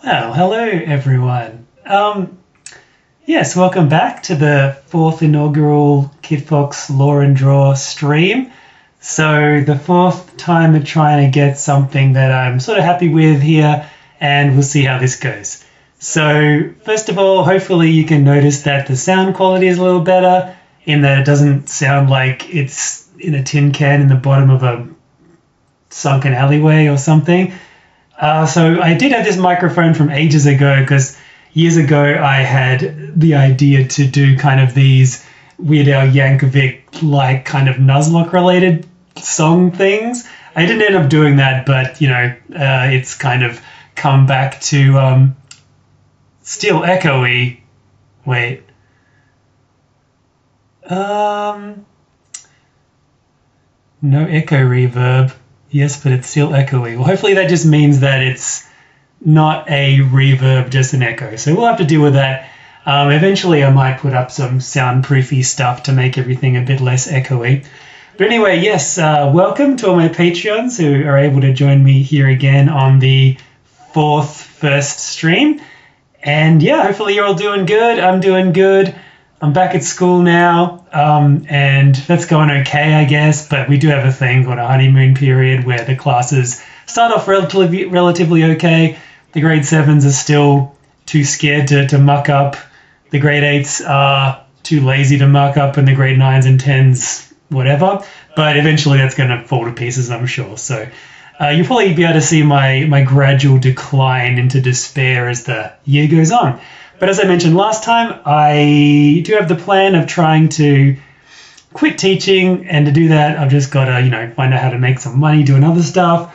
Well, hello everyone. Yes, welcome back to the fourth inaugural Kitfox Law and Draw stream. So the fourth time of trying to get something that I'm sort of happy with here, and we'll see how this goes. So first of all, hopefully you can notice that the sound quality is a little better in that it doesn't sound like it's in a tin can in the bottom of a sunken alleyway or something. So I did have this microphone from ages ago because years ago I had the idea to do kind of these Weird Al Yankovic-like kind of Nuzlocke related song things. I didn't end up doing that, but it's kind of come back to still echoey. Wait. No echo reverb. Yes, but it's still echoey. Well, hopefully that just means that it's not a reverb, just an echo. So we'll have to deal with that. Eventually I might put up some soundproofy stuff to make everything a bit less echoey. But anyway, yes, welcome to all my Patreons who are able to join me here again on the first stream. And yeah, hopefully you're all doing good. I'm doing good. I'm back at school now, and that's going okay, I guess, but we do have a thing called a honeymoon period where the classes start off relatively okay. The grade 7s are still too scared to muck up. The grade 8s are too lazy to muck up, and the grade 9s and 10s, whatever. But eventually that's going to fall to pieces, I'm sure. So you'll probably be able to see my gradual decline into despair as the year goes on. But as I mentioned last time, I do have the plan of trying to quit teaching, and to do that, I've just got to, find out how to make some money doing other stuff,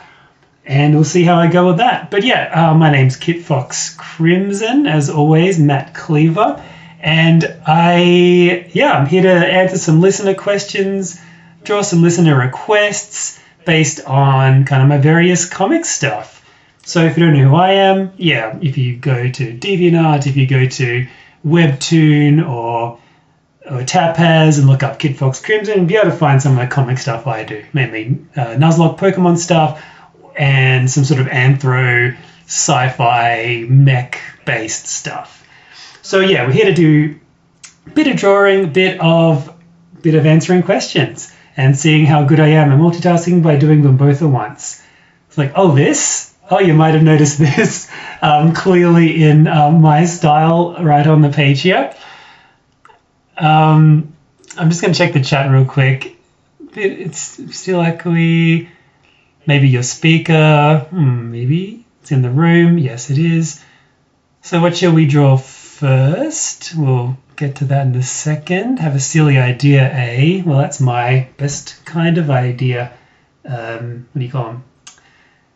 and we'll see how I go with that. But yeah, my name's Kitfox Crimson, as always, Matt Cleaver, and I'm here to answer some listener questions, draw some listener requests based on kind of my various comic stuff. So if you don't know who I am, if you go to Deviantart, if you go to webtoon or Tapas and look up Kitfox Crimson, you'll be able to find some of the comic stuff I do, mainly Nuzlocke Pokemon stuff and some sort of anthro sci-fi mech-based stuff. So yeah, we're here to do a bit of drawing, a bit of answering questions and seeing how good I am at multitasking by doing them both at once. It's like, you might have noticed this clearly in my style right on the page here. I'm just going to check the chat real quick. It's still echoey. Maybe your speaker. Maybe it's in the room. Yes, it is. So what shall we draw first? We'll get to that in a second. Have a silly idea, eh? Well, that's my best kind of idea. What do you call them?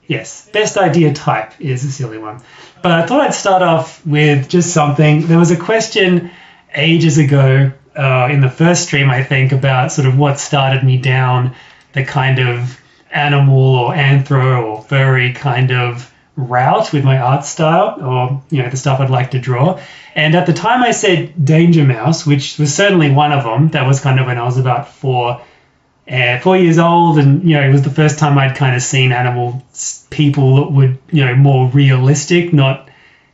Yes, best idea type is a silly one. But I thought I'd start off with just something. There was a question ages ago in the first stream, I think, about sort of what started me down the kind of animal or anthro or furry kind of route with my art style, or, the stuff I'd like to draw. And at the time I said Danger Mouse, which was certainly one of them. That was kind of when I was about 4 years old, and it was the first time I'd kind of seen animal people that would more realistic, not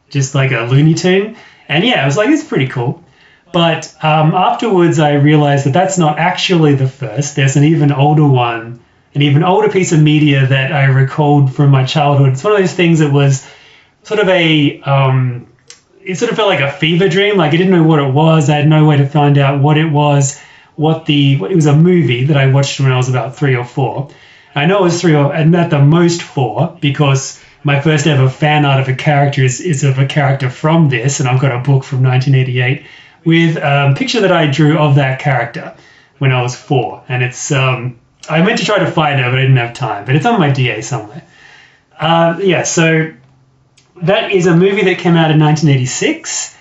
just like a Looney Tune. And I was like, it's pretty cool. But afterwards I realized that that's not actually the first. There's an even older one, an even older piece of media that I recalled from my childhood. It's one of those things that was sort of it sort of felt like a fever dream. Like I didn't know what it was. I had no way to find out what it was. It was a movie that I watched when I was about 3 or 4. I know it was 3 and at the most 4, because my first ever fan art of a character is of a character from this, and I've got a book from 1988 with a picture that I drew of that character when I was 4. And it's I meant to try to find it, but I didn't have time. But it's on my DA somewhere. So that is a movie that came out in 1986,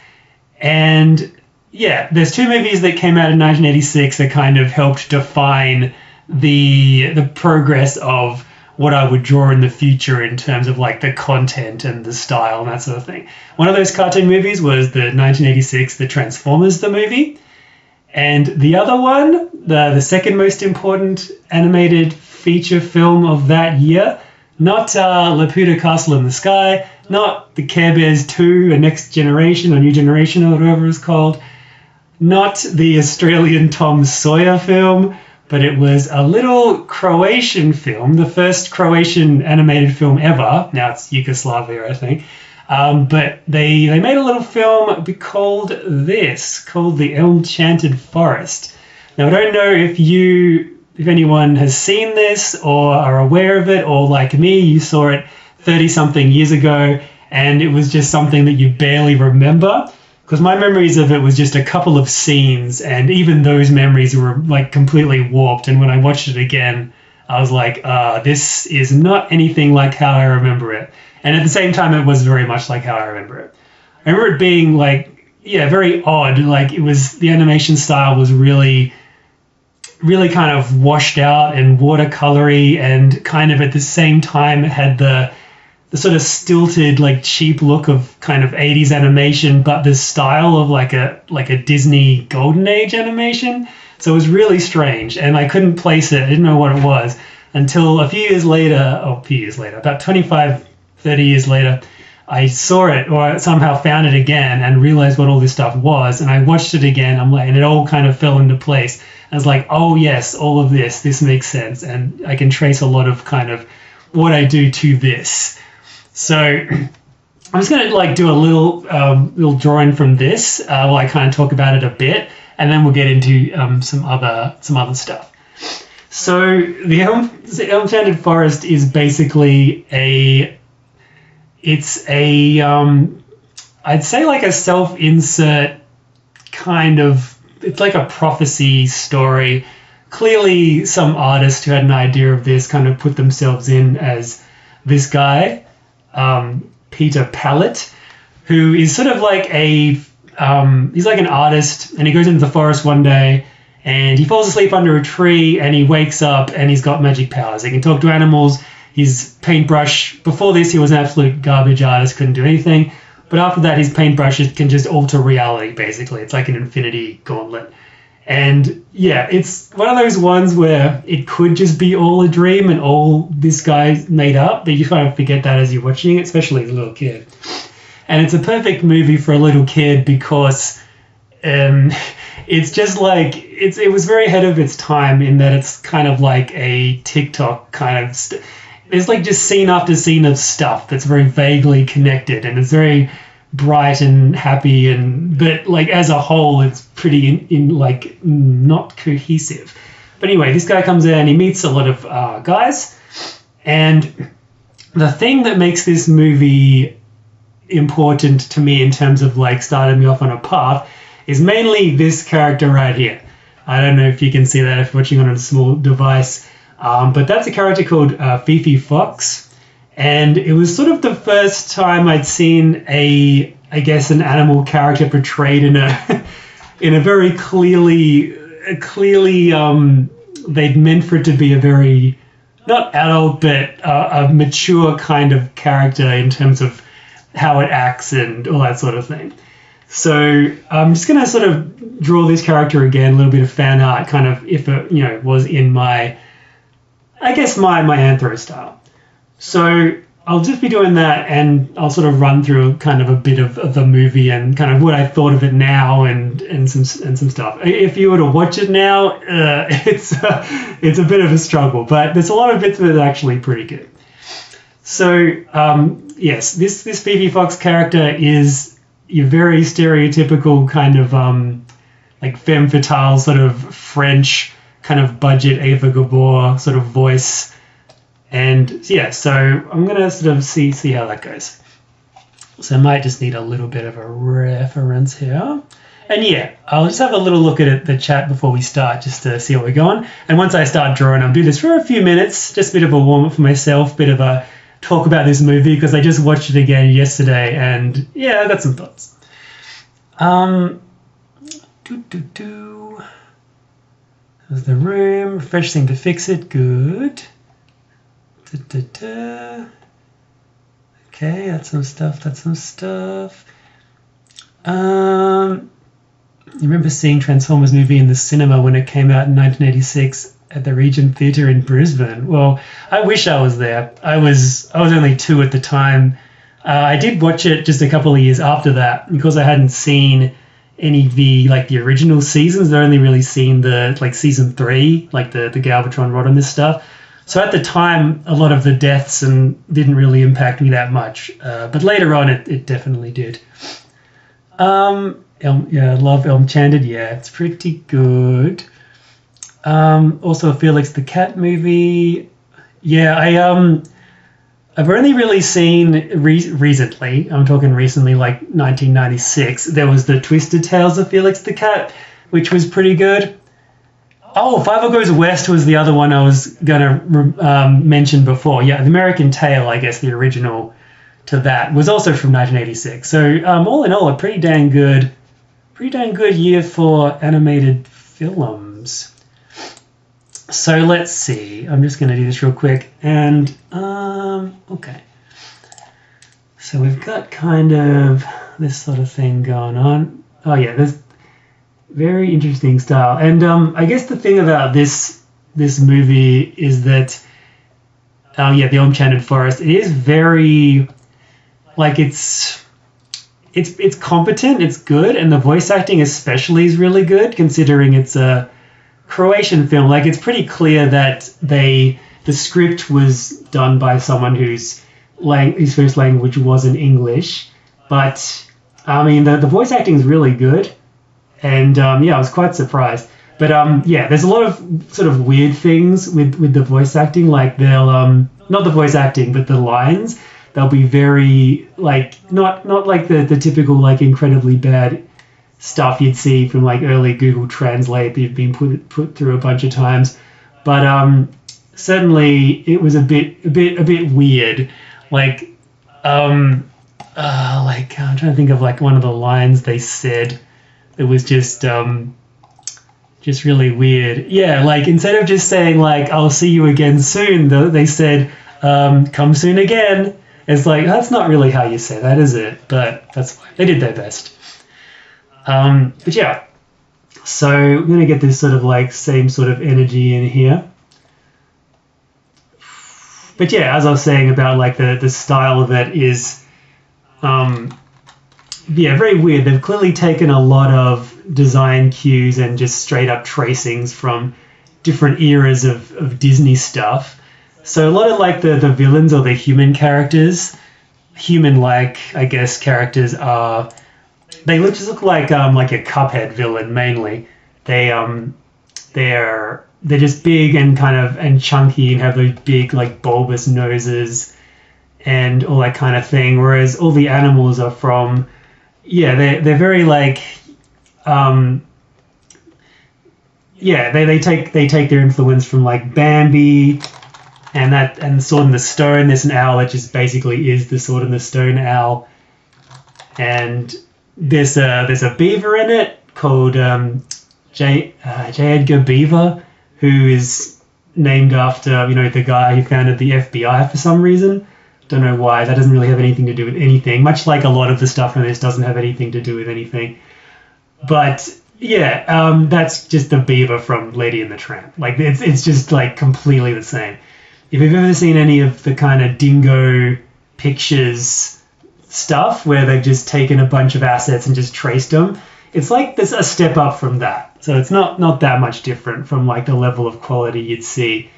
and there's 2 movies that came out in 1986 that kind of helped define the progress of what I would draw in the future in terms of like the content and the style and that sort of thing. One of those cartoon movies was the 1986 The Transformers the movie, and the other one, the second most important animated feature film of that year, Not Laputa Castle in the Sky, not the Care Bears 2, A Next Generation or New Generation or whatever it's called, not the Australian Tom Sawyer film, but it was a little Croatian film, the first Croatian animated film ever. Now it's Yugoslavia, I think. But they made a little film called The Elm-Chanted Forest. Now I don't know if anyone has seen this or are aware of it, or like me, you saw it 30-something years ago and it was just something that you barely remember. Because my memories of it was just a couple of scenes, and even those memories were like completely warped. And when I watched it again, I was like, this is not anything like how I remember it. And at the same time, it was very much like how I remember it. I remember it being like, very odd. Like the animation style was really, really kind of washed out and watercolory, and kind of at the same time it had the sort of stilted, like cheap look of kind of 80s animation, but the style of like a Disney Golden Age animation. So it was really strange, and I couldn't place it. I didn't know what it was until a few years later, about 25, 30 years later, I saw it, or I somehow found it again and realized what all this stuff was. And I watched it again. And it all kind of fell into place. I was like, oh yes, all of this makes sense. And I can trace a lot of kind of what I do to this. So I'm just going to like do a little drawing from this while I kind of talk about it a bit, and then we'll get into some other stuff. So the Elm-Chanted Forest is basically I'd say like a self-insert kind of, it's like a prophecy story. Clearly some artist who had an idea of this kind of put themselves in as this guy, Peter Pallet, who is sort of like he's like an artist, and he goes into the forest one day and he falls asleep under a tree and he wakes up and he's got magic powers. He can talk to animals. His paintbrush, before this he was an absolute garbage artist, couldn't do anything, but after that his paintbrushes can just alter reality basically. It's like an infinity gauntlet. And yeah, it's one of those ones where it could just be all a dream and all this guy made up, but you kind of forget that as you're watching it, especially as a little kid. And it's a perfect movie for a little kid because it's just like, it was very ahead of its time in that it's kind of like a TikTok kind of, there's like just scene after scene of stuff that's very vaguely connected, and it's very bright and happy, but like as a whole it's pretty in like not cohesive. But anyway, this guy comes in and he meets a lot of guys, and the thing that makes this movie important to me in terms of like starting me off on a path is mainly this character right here. I don't know if you can see that if you're watching on a small device, but that's a character called Fifi Fox. And it was sort of the first time I'd seen an animal character portrayed in a very clearly they'd meant for it to be a very, not adult, but a mature kind of character in terms of how it acts and all that sort of thing. So I'm just going to sort of draw this character again, a little bit of fan art, kind of if it was in my anthro style. So I'll just be doing that, and I'll sort of run through kind of a bit of the movie and kind of what I thought of it now and some stuff. If you were to watch it now, it's a bit of a struggle, but there's a lot of bits of it actually pretty good. So yes, this Fifi Fox character is your very stereotypical kind of like femme fatale sort of French kind of budget Ava Gabor sort of voice. And yeah, so I'm going to sort of see how that goes. So I might just need a little bit of a reference here. And yeah, I'll just have a little look at the chat before we start just to see how we're going. And once I start drawing, I'll do this for a few minutes, just a bit of a warm-up for myself, bit of a talk about this movie because I just watched it again yesterday and yeah, I got some thoughts. There's the room, refresh thing to fix it, good. Okay, that's some stuff. You remember seeing Transformers movie in the cinema when it came out in 1986? at the Regent Theatre in Brisbane. Well, I wish I was there. I was only 2 at the time. I did watch it just a couple of years after that because I hadn't seen any of the original seasons. I'd only really seen the season 3, like the Galvatron Rodimus stuff. So at the time, a lot of the deaths and didn't really impact me that much. But later on, it definitely did. I love Elm-Chanted. Yeah, it's pretty good. Also, Felix the Cat movie. Yeah, I've only really seen recently. I'm talking recently, like 1996. There was the Twisted Tales of Felix the Cat, which was pretty good. Oh, Five Goes West was the other one I was gonna mention before. Yeah, The American Tale, I guess the original to that was also from 1986. So all in all, a pretty dang good year for animated films. So let's see. I'm just going to do this real quick. And, okay. So we've got kind of this sort of thing going on. Oh, yeah, there's very interesting style. And I guess the thing about this movie is that, the Elm-Chanted Forest, it is very, it's competent, it's good, and the voice acting especially is really good, considering it's a Croatian film. Like, it's pretty clear that the script was done by someone whose first language wasn't English, but I mean the voice acting is really good, and I was quite surprised. But there's a lot of sort of weird things with the voice acting. Like they'll not the voice acting, but the lines. They'll be very not like the typical incredibly bad stuff you'd see from early Google Translate that you've been put through a bunch of times, but certainly it was a bit weird. I'm trying to think of one of the lines they said that was just really weird. Yeah, instead of just saying I'll see you again soon, though, they said come soon again. It's that's not really how you say that, is it? But that's fine. They did their best. But yeah, so we're going to get this sort of same sort of energy in here. But yeah, as I was saying about the style of it is, very weird. They've clearly taken a lot of design cues and just straight up tracings from different eras of Disney stuff. So a lot of the villains or the human characters, I guess characters are. They just look like a Cuphead villain mainly. They're just big and and chunky and have those big bulbous noses and all that kind of thing. Whereas all the animals are from they're very they take their influence from Bambi and Sword in the Stone. There's an owl that just basically is the Sword in the Stone owl, and there's a beaver in it called J. Edgar Beaver, who is named after the guy who founded the FBI for some reason. Don't know why. That doesn't really have anything to do with anything. Much like a lot of the stuff in this doesn't have anything to do with anything. But yeah, that's just the beaver from Lady and the Tramp. It's just completely the same. If you've ever seen any of the kind of Dingo Pictures stuff where they've just taken a bunch of assets and just traced them, it's there's a step up from that. So it's not that much different from the level of quality you'd see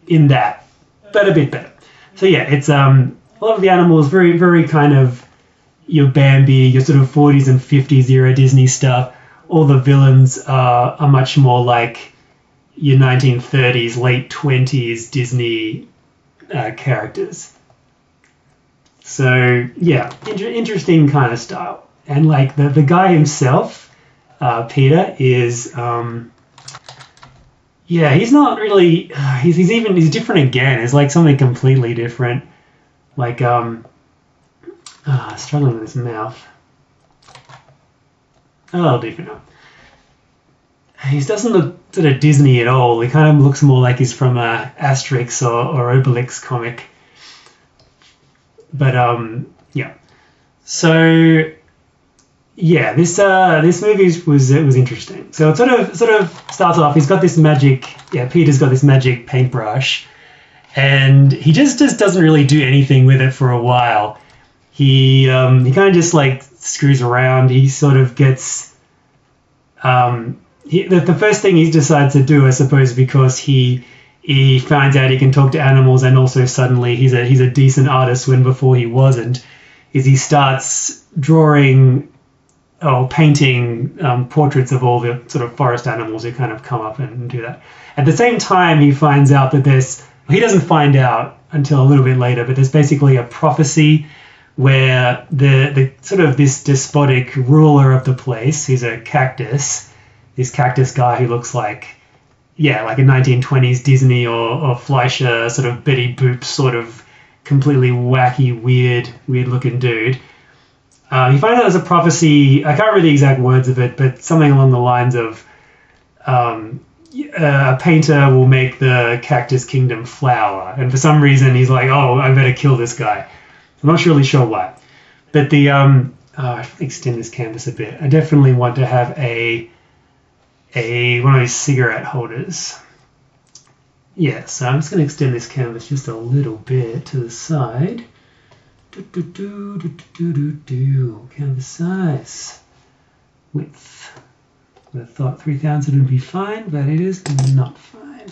in that, but a bit better. So yeah, it's a lot of the animals very, very kind of your Bambi, your sort of 40s and 50s era Disney stuff. All the villains are much more like your 1930s, late 20s Disney characters. So yeah, interesting kind of style. And the guy himself, Peter, is he's not really he's different again. It's something completely different. Struggling with his mouth. Oh, I'll do for now. He doesn't look sort of Disney at all. He kind of looks more like he's from a Asterix or Obelix comic. But yeah. So yeah, this movie was interesting. So it sort of starts off. He's got this magic. Yeah, Peter's got this magic paintbrush, and he just doesn't really do anything with it for a while. He kind of just like screws around. He sort of gets the first thing he decides to do, I suppose, because he finds out he can talk to animals, and also suddenly he's a decent artist when before he wasn't, is he starts drawing or painting portraits of all the sort of forest animals who kind of come up and do that. At the same time, he finds out that he doesn't find out until a little bit later, but there's basically a prophecy where the sort of this despotic ruler of the place, he's a cactus, this cactus guy who looks like a 1920s Disney or Fleischer sort of Betty Boop sort of completely wacky, weird looking dude. He finds out there's a prophecy, I can't remember the exact words of it, but something along the lines of a painter will make the cactus kingdom flower. And for some reason he's like, oh, I better kill this guy. I'm not really sure why. But I extend this canvas a bit. I definitely want to have one of these cigarette holders. Yeah, so I'm just going to extend this canvas just a little bit to the side. Canvas size. Width. I would have thought 3,000 would be fine, but it is not fine.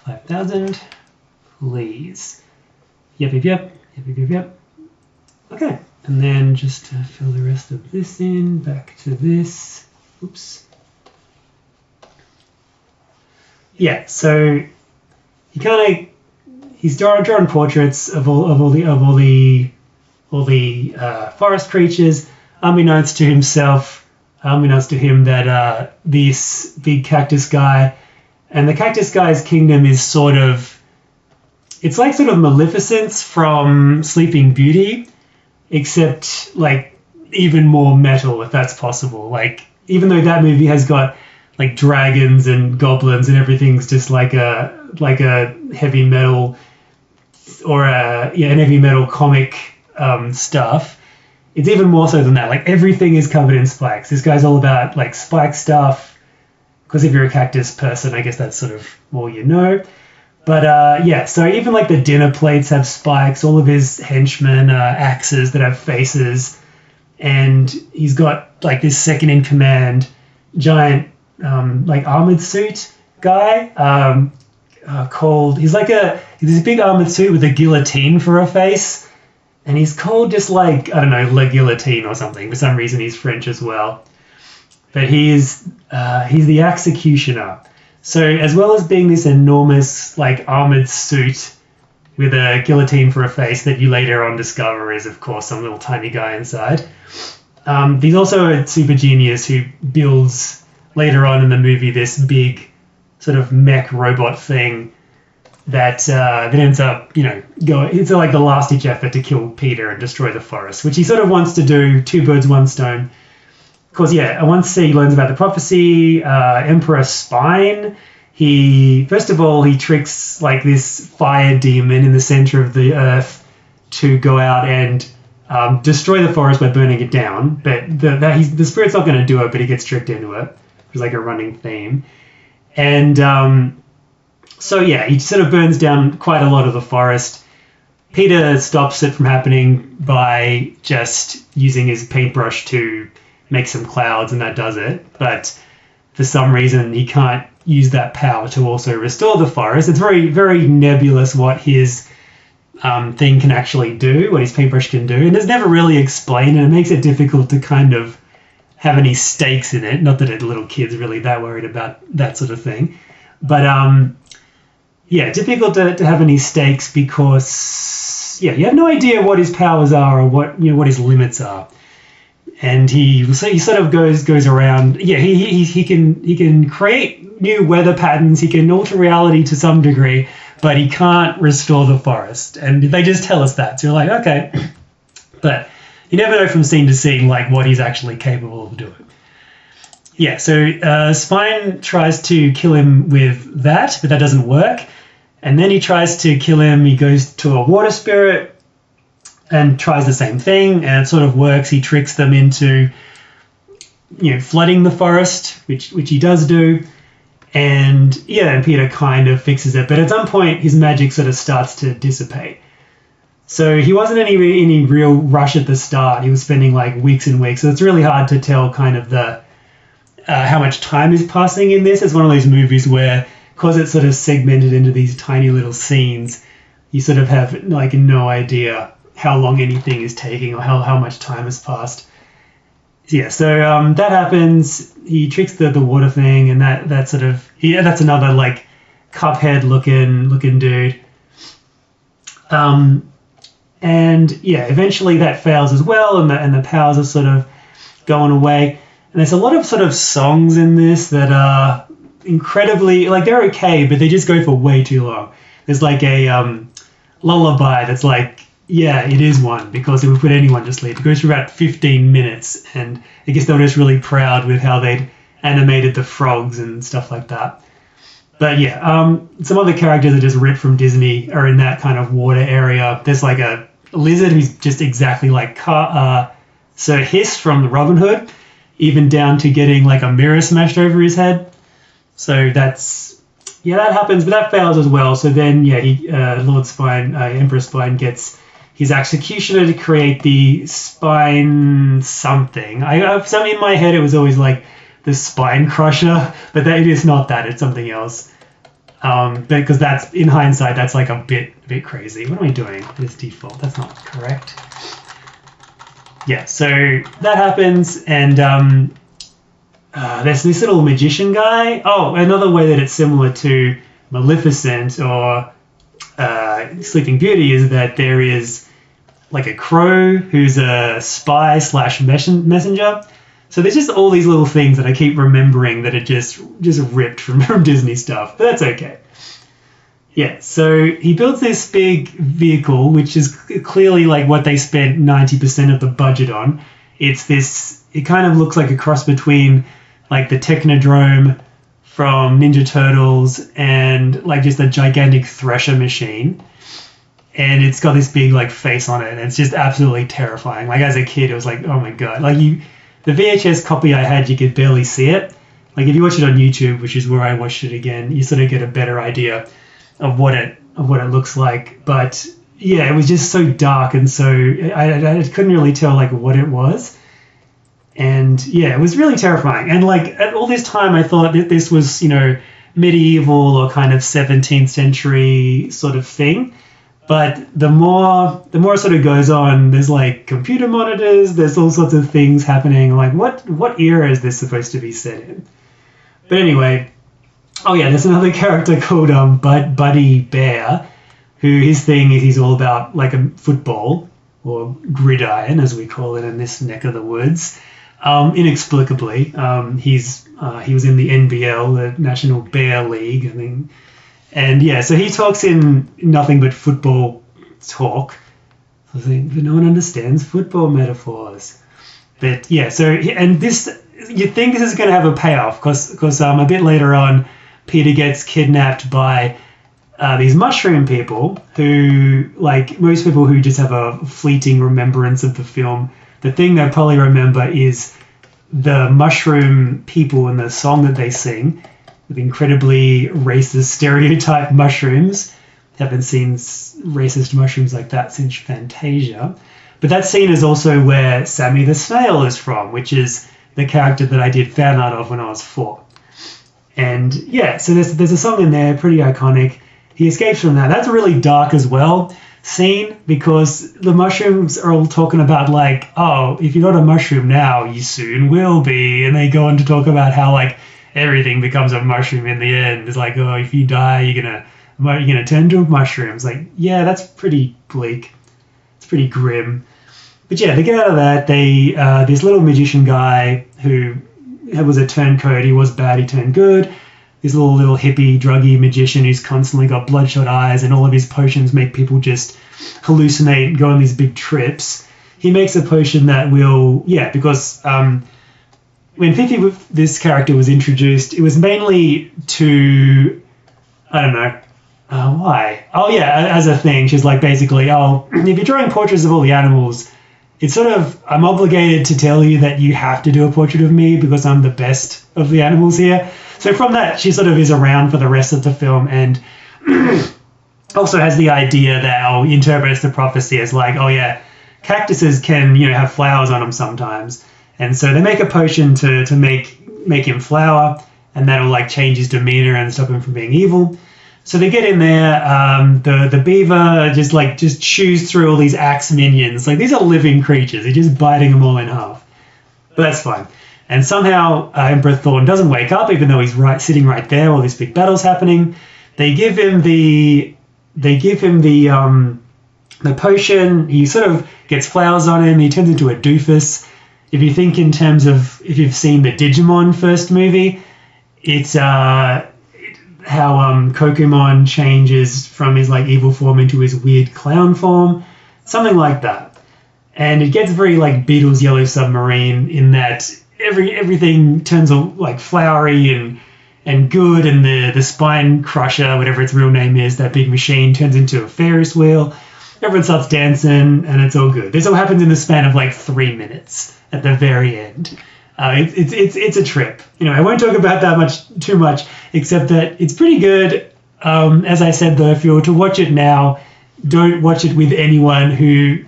5,000, please. Yep. Okay, and then just to fill the rest of this in, back to this. Oops. Yeah, so he's drawn portraits of all the forest creatures, unbeknownst to himself, unbeknownst to him that this big cactus guy, and the cactus guy's kingdom is it's like sort of Maleficence from Sleeping Beauty, except like even more metal, if that's possible. Like, even though that movie has got like dragons and goblins and everything's just like a heavy metal or an heavy metal comic stuff, it's even more so than that. Like, everything is covered in spikes. This guy's all about like spike stuff, because if you're a cactus person, I guess that's sort of all you know. But so even like the dinner plates have spikes, all of his henchmen are axes that have faces, and he's got like this second in command giant like armored suit guy called, he's this big armored suit with a guillotine for a face, and he's called just like, I don't know, Le Guillotine or something. For some reason he's French as well, but he's the executioner. So as well as being this enormous like armored suit with a guillotine for a face that you later on discover is of course some little tiny guy inside, he's also a super genius who builds later on in the movie this big sort of mech robot thing that ends up, it's like the last ditch effort to kill Peter and destroy the forest, which he sort of wants to do, two birds, one stone. Because, once he learns about the prophecy, Emperor Spine, first of all, he tricks like this fire demon in the center of the earth to go out and destroy the forest by burning it down. But the spirit's not going to do it, but he gets tricked into it. It's like a running theme. And he sort of burns down quite a lot of the forest. Peter stops it from happening by just using his paintbrush to make some clouds, and that does it. But for some reason, he can't use that power to also restore the forest. It's very, very nebulous what his thing can actually do, what his paintbrush can do. And it's never really explained, and it makes it difficult to kind of have any stakes in it. Not that a little kid's really that worried about that sort of thing. But, difficult to have any stakes because, you have no idea what his powers are or what his limits are. And he sort of goes around. He can create new weather patterns. He can alter reality to some degree, but he can't restore the forest. And they just tell us that. So you're like, okay. But you never know from scene to scene like what he's actually capable of doing. Yeah, so Spine tries to kill him with that, but that doesn't work. And then he tries to kill him. He goes to a water spirit and tries the same thing, and it sort of works. He tricks them into flooding the forest, which he does do. And and Peter kind of fixes it, but at some point his magic sort of starts to dissipate. So he wasn't in any real rush at the start. He was spending like weeks and weeks. So it's really hard to tell kind of the how much time is passing in this. It's one of those movies where, because it's sort of segmented into these tiny little scenes, you sort of have like no idea how long anything is taking or how much time has passed. Yeah, so that happens. He tricks the water thing, and that's another like Cuphead looking dude. And eventually that fails as well, and the powers are sort of going away. And there's a lot of sort of songs in this that are incredibly, like, they're okay, but they just go for way too long. There's like a lullaby that's like, it is one, because it would put anyone to sleep. It goes for about 15 minutes, and I guess they were just really proud with how they'd animated the frogs and stuff like that. But some other characters that just ripped from Disney are in that kind of water area. There's like a lizard who's just exactly like Sir Hiss from the Robin Hood, even down to getting like a mirror smashed over his head. So that happens, but that fails as well. So then Lord Spine, Emperor Spine gets his executioner to create the spine something. In my head it was always like the spine crusher, but it is not that. It's something else. Because that's, in hindsight, that's like a bit crazy. What am I doing? This default. That's not correct. Yeah, so that happens, and there's this little magician guy. Oh, another way that it's similar to Maleficent or Sleeping Beauty is that there is like a crow who's a spy / messenger. So there's just all these little things that I keep remembering that are just ripped from Disney stuff. But that's okay. Yeah, so he builds this big vehicle, which is clearly like what they spent 90% of the budget on. It kind of looks like a cross between like the Technodrome from Ninja Turtles and like just a gigantic thresher machine. And it's got this big like face on it, and it's just absolutely terrifying. Like as a kid, it was like, oh my God. Like the VHS copy I had, you could barely see it. Like if you watch it on YouTube, which is where I watched it again, you sort of get a better idea of what it looks like. But it was just so dark, and so I couldn't really tell like what it was. And it was really terrifying. And like at all this time, I thought that this was medieval or kind of 17th century sort of thing. But the more it sort of goes on, there's like computer monitors, there's all sorts of things happening. Like what era is this supposed to be set in? But anyway, there's another character called Buddy Bear, who his thing is he's all about like a football, or gridiron as we call it in this neck of the woods. Inexplicably, he was in the NBL, the National Bear League, I think. And so he talks in nothing but football talk. I think, but no one understands football metaphors. But so and this, you think this is going to have a payoff because a bit later on, Peter gets kidnapped by these mushroom people who, like most people who just have a fleeting remembrance of the film, the thing they'll probably remember is the mushroom people and the song that they sing. With incredibly racist stereotype mushrooms. Haven't seen racist mushrooms like that since Fantasia. But that scene is also where Sammy the Snail is from, which is the character that I did fan art of when I was 4. And so there's a song in there, pretty iconic. He escapes from that. That's a really dark as well scene, because the mushrooms are all talking about like, oh, if you're not a mushroom now, you soon will be. And they go on to talk about how like everything becomes a mushroom in the end. It's like, oh, if you die, you're gonna turn to mushrooms. Like, that's pretty bleak. It's pretty grim. But they get out of that. They this little magician guy who was a turncoat. He was bad. He turned good. This little hippie druggy magician who's constantly got bloodshot eyes, and all of his potions make people just hallucinate and go on these big trips. He makes a potion that will because when Fifi, this character, was introduced, it was mainly to, I don't know, why? Oh, as a thing. She's like, basically, if you're drawing portraits of all the animals, it's sort of, I'm obligated to tell you that you have to do a portrait of me because I'm the best of the animals here. So from that, she sort of is around for the rest of the film, and also has the idea that, interprets the prophecy as like, oh yeah, cactuses can, have flowers on them sometimes. And so they make a potion to make him flower, and that'll like change his demeanor and stop him from being evil. So they get in there, the beaver just chews through all these axe minions. Like, these are living creatures. He's just biting them all in half. But that's fine. And somehow Emperor Thorn doesn't wake up, even though he's sitting right there while this big battle's happening. They give him the potion. He sort of gets flowers on him. He turns into a doofus. If you think in terms of, if you've seen the Digimon first movie, it's how Kokomon changes from his like evil form into his weird clown form, something like that. And it gets very like Beatles' Yellow Submarine in that everything turns like flowery and good, and the spine crusher, whatever its real name is, that big machine, turns into a Ferris wheel. Everyone starts dancing, and it's all good. This all happens in the span of like 3 minutes at the very end. It's a trip. I won't talk about that too much, except that it's pretty good. As I said, though, if you were to watch it now, don't watch it with anyone who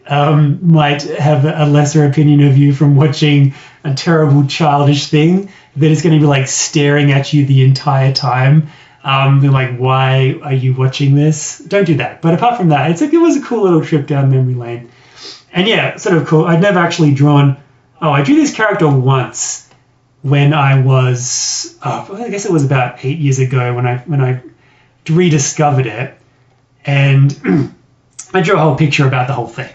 might have a lesser opinion of you from watching a terrible childish thing that is going to be like staring at you the entire time. They're like, why are you watching this? Don't do that. But apart from that, it was a cool little trip down memory lane. And yeah, sort of cool. I'd never actually drawn... I drew this character once when I was... I guess it was about 8 years ago when I rediscovered it. And I drew a whole picture about the whole thing.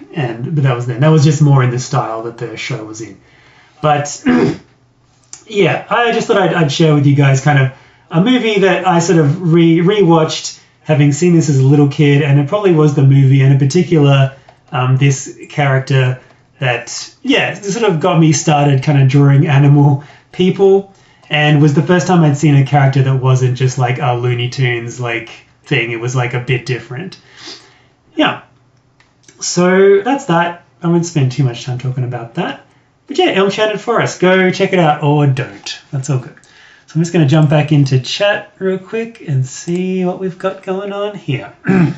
But that was then. That was just more in the style that the show was in. But yeah, I just thought I'd share with you guys kind of a movie that I sort of rewatched, having seen this as a little kid, and it probably was the movie, and in particular, this character that, sort of got me started kind of drawing animal people, and was the first time I'd seen a character that wasn't just like a Looney Tunes like thing. It was like a bit different. Yeah. So that's that. I won't spend too much time talking about that. But yeah, Elm-Chanted Forest. Go check it out or don't. That's all good. So I'm just going to jump back into chat real quick and see what we've got going on here. I'm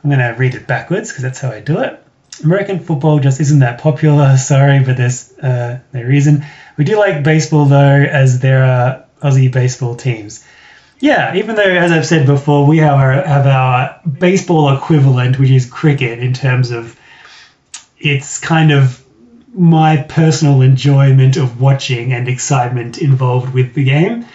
going to read it backwards because that's how I do it. American football just isn't that popular. Sorry, but there's no reason. We do like baseball, though, as there are Aussie baseball teams. Yeah, even though, as I've said before, we have our baseball equivalent, which is cricket, in terms of it's kind of my personal enjoyment of watching and excitement involved with the game.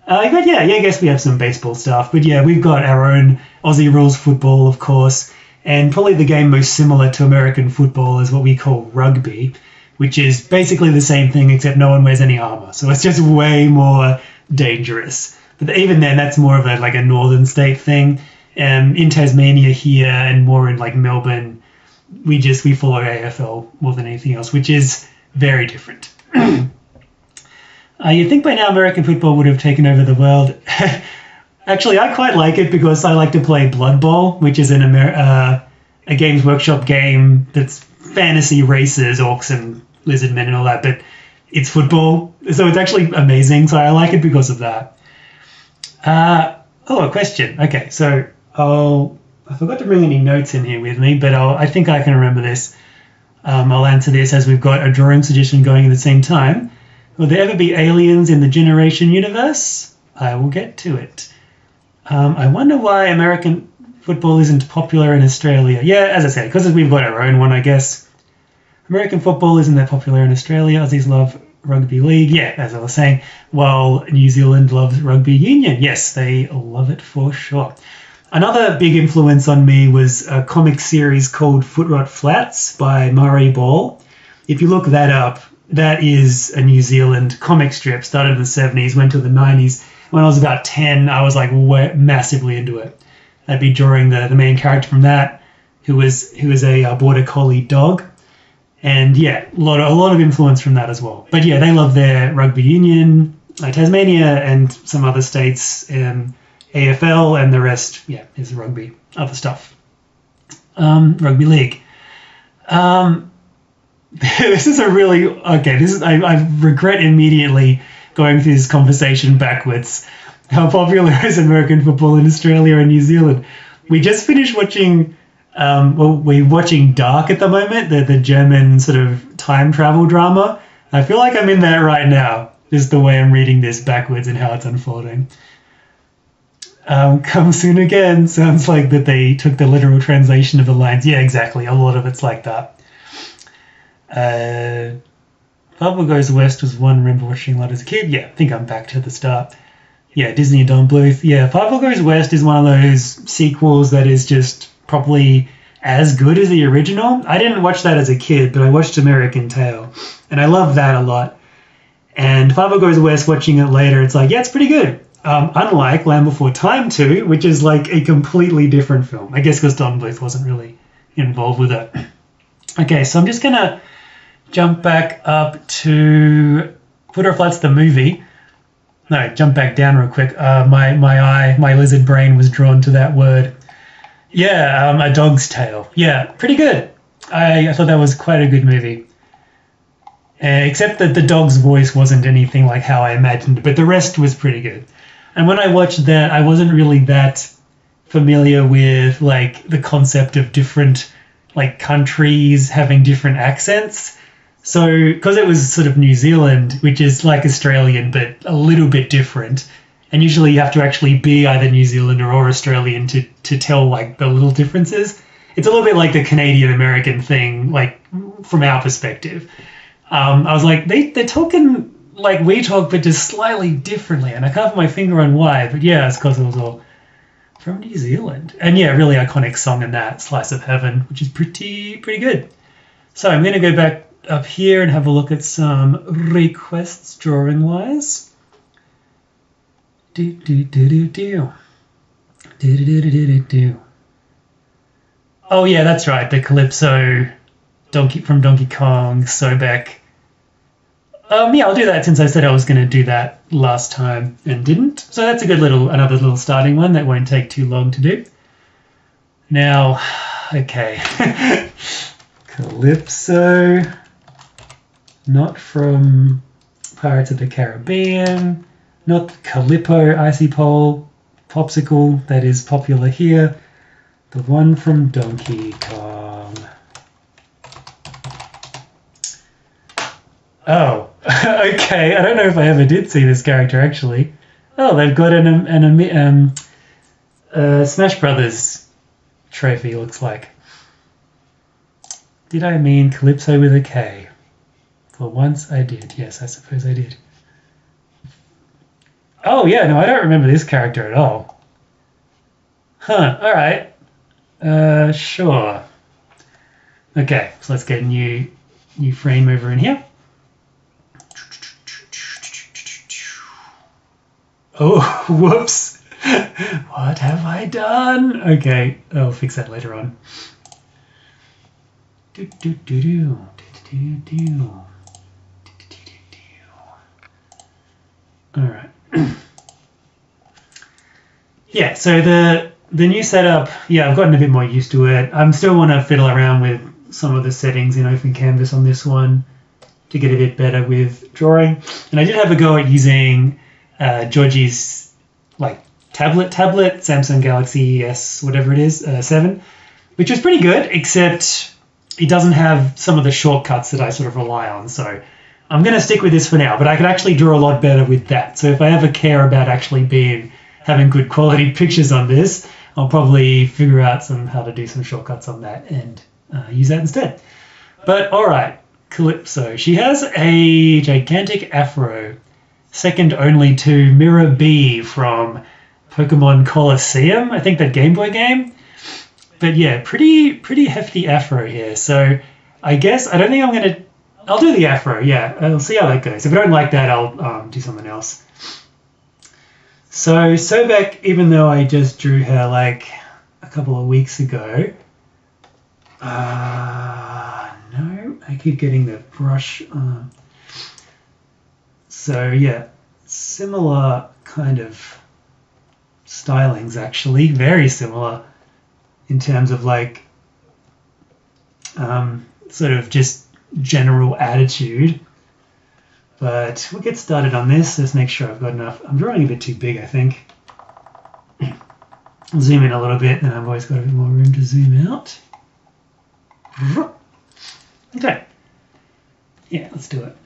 But yeah, I guess we have some baseball stuff. But yeah, we've got our own Aussie rules football, of course. And probably the game most similar to American football is what we call rugby, which is basically the same thing except no one wears any armor. So it's just way more dangerous. But even then, that's more of a northern state thing. In Tasmania here and more in like Melbourne, we follow AFL more than anything else, which is very different. You'd think by now American football would have taken over the world. Actually, I quite like it because I like to play Blood Bowl, which is a Games Workshop game that's fantasy races, orcs and lizardmen and all that, but it's football. So it's actually amazing. So I like it because of that. A question. Okay, so I forgot to bring any notes in here with me, but I think I can remember this. I'll answer this as we've got a drawing suggestion going at the same time. Will there ever be aliens in the Generation universe? I will get to it. I wonder why American football isn't popular in Australia. Yeah, as I said, because we've got our own one, I guess. American football isn't that popular in Australia. Aussies love rugby league. Yeah, as I was saying, while New Zealand loves rugby union. Yes, they love it for sure. Another big influence on me was a comic series called Foot Rot Flats by Murray Ball. If you look that up, that is a New Zealand comic strip, started in the 70s, went to the 90s. When I was about 10, I was like massively into it. I'd be drawing the main character from that, who was a border collie dog. And yeah, a lot of influence from that as well. But yeah, they love their rugby union, Tasmania and some other states, AFL, and the rest, is rugby, other stuff. Rugby league. Um, this is a really okay. This is I regret immediately going through this conversation backwards. How popular is American football in Australia and New Zealand? We just finished watching. Well, we're watching Dark at the moment, the German sort of time travel drama. I feel like I'm in that right now, just the way I'm reading this backwards and how it's unfolding. Come soon again sounds like that they took the literal translation of the lines. Yeah, exactly. A lot of it's like that. Pablo Goes West was one I remember watching a lot as a kid. Yeah, I think I'm back to the start. Yeah, Disney and Don Bluth. Yeah, Pablo Goes West is one of those sequels that is just probably as good as the original. I didn't watch that as a kid, but I watched American Tail, and I love that a lot. And Pablo Goes West, watching it later, it's like, yeah, it's pretty good. Unlike Land Before Time 2, which is like a completely different film. I guess because Don Bluth wasn't really involved with it. Okay, so I'm just going to jump back up to Twitter Flats the movie. No, jump back down real quick. My lizard brain was drawn to that word. Yeah, A Dog's Tale. Yeah, pretty good. I thought that was quite a good movie. Except that the dog's voice wasn't anything like how I imagined, but the rest was pretty good. And when I watched that, I wasn't really that familiar with like the concept of different like countries having different accents. So because it was sort of New Zealand, which is like Australian but a little bit different, and usually you have to actually be either New Zealander or Australian to tell like the little differences. It's a little bit like the Canadian American thing, like from our perspective. I was like, they're talking like we talk, but just slightly differently, and I can't put my finger on why. But yeah, it's because it was all from New Zealand, and yeah, really iconic song in that, "Slice of Heaven," which is pretty good. So I'm going to go back up here and have a look at some requests drawing wise. Oh yeah, that's right, the Calypso Donkey from Donkey Kong, Sobek. Yeah, I'll do that since I said I was going to do that last time and didn't. So that's a good another little starting one that won't take too long to do. Now, okay. Calypso, not from Pirates of the Caribbean, not Calippo Icy Pole Popsicle that is popular here, the one from Donkey Kong. Oh, okay. I don't know if I ever did see this character actually. Oh, they've got an Smash Brothers trophy. Looks like. Did I mean Calypso with a K? For once, I did. Yes, I suppose I did. Oh yeah, no, I don't remember this character at all. Huh. All right. Sure. Okay, so let's get a new frame over in here. Oh, whoops. What have I done? Okay, I'll fix that later on. All right. Yeah, so the new setup, yeah, I've gotten a bit more used to it. I still want to fiddle around with some of the settings in Open Canvas on this one to get a bit better with drawing. And I did have a go at using Georgie's like tablet, Samsung Galaxy S, whatever it is, 7, which was pretty good, except it doesn't have some of the shortcuts that I sort of rely on. So I'm going to stick with this for now, but I could actually draw a lot better with that. So if I ever care about actually having good quality pictures on this, I'll probably figure out how to do some shortcuts on that and use that instead. But all right, Calypso. She has a gigantic afro, second only to Mirror B from Pokemon Colosseum, I think that Game Boy game. But yeah, pretty hefty afro here. So I guess I don't think I'll do the afro. Yeah, I'll see how that goes. If I don't like that, I'll do something else. So Sobek, even though I just drew her like a couple of weeks ago, no, I keep getting the brush. So yeah, similar kind of stylings actually, very similar in terms of like sort of just general attitude. But we'll get started on this. Let's make sure I've got enough. I'm drawing a bit too big, I think. I'll zoom in a little bit, and I've always got a bit more room to zoom out. Okay. Yeah, let's do it.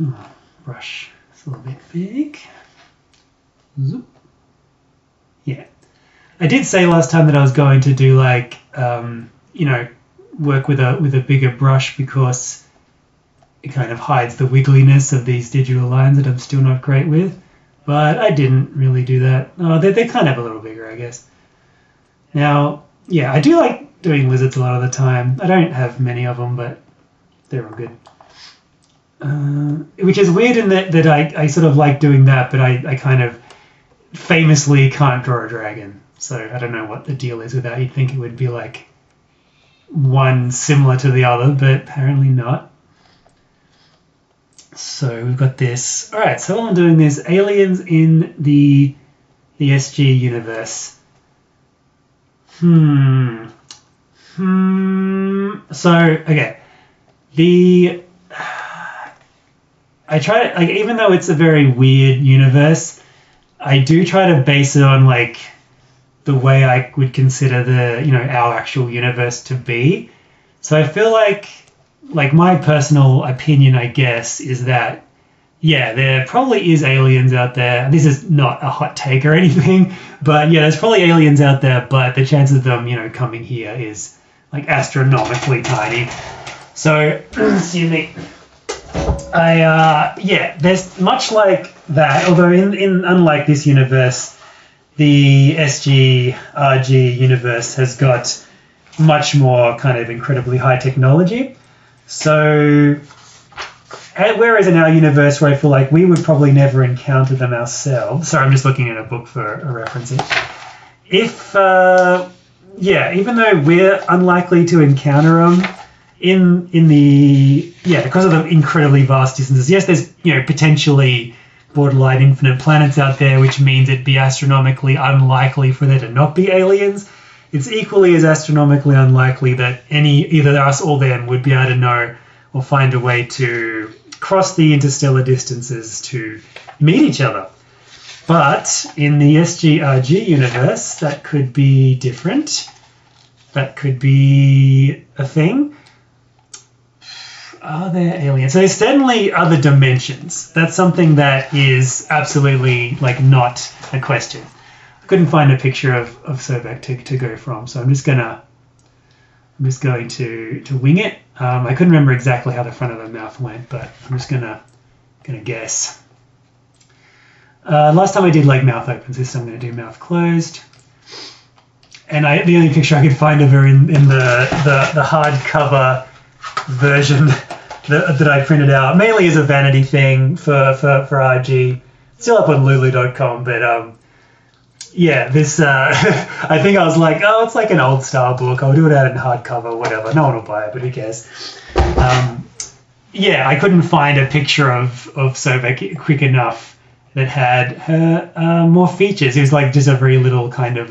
Oh, brush. It's a little bit big. Zoop. Yeah. I did say last time that I was going to do like, you know, work with a bigger brush because it kind of hides the wiggliness of these digital lines that I'm still not great with. But I didn't really do that. Oh, they're kind of a little bigger, I guess. Now, yeah, I do like doing lizards a lot of the time. I don't have many of them, but they're all good. Which is weird in that I sort of like doing that, but I kind of famously can't draw a dragon. So I don't know what the deal is with that. You'd think it would be like one similar to the other, but apparently not. So we've got this. All right, so while I'm doing this, aliens in the SG universe. So, okay. I try to, like, even though it's a very weird universe, I do try to base it on, like, the way I would consider our actual universe to be. So I feel like my personal opinion, I guess, is that, yeah, there probably is aliens out there. This is not a hot take or anything, but yeah, there's probably aliens out there, but the chance of them, coming here is like astronomically tiny. So, excuse me. Yeah, there's much like that, although in unlike this universe, the SG-RG universe has got much more kind of incredibly high technology. So, whereas in our universe where I feel like we would probably never encounter them ourselves, sorry, I'm just looking at a book for a reference here. Even though we're unlikely to encounter them because of the incredibly vast distances, yes, there's, potentially borderline infinite planets out there, which means it'd be astronomically unlikely for there to not be aliens. It's equally as astronomically unlikely that either us or them would be able to know or find a way to cross the interstellar distances to meet each other. But in the SG-RG universe, that could be different. That could be a thing. Are there aliens? So there's certainly other dimensions. That's something that is absolutely not a question. Couldn't find a picture of Sobek to go from, so I'm just going to wing it. I couldn't remember exactly how the front of the mouth went, but I'm just gonna guess. Last time I did mouth opens. This time I'm going to do mouth closed. And the only picture I could find of her in the hardcover version that I printed out, mainly as a vanity thing for RG. Still up on lulu.com, but yeah, this, I think I was like, oh, it's like an old style book. I'll do it out in hardcover, whatever. No one will buy it, but who cares? Yeah, I couldn't find a picture of Sobek quick enough that had her more features. It was just a very little kind of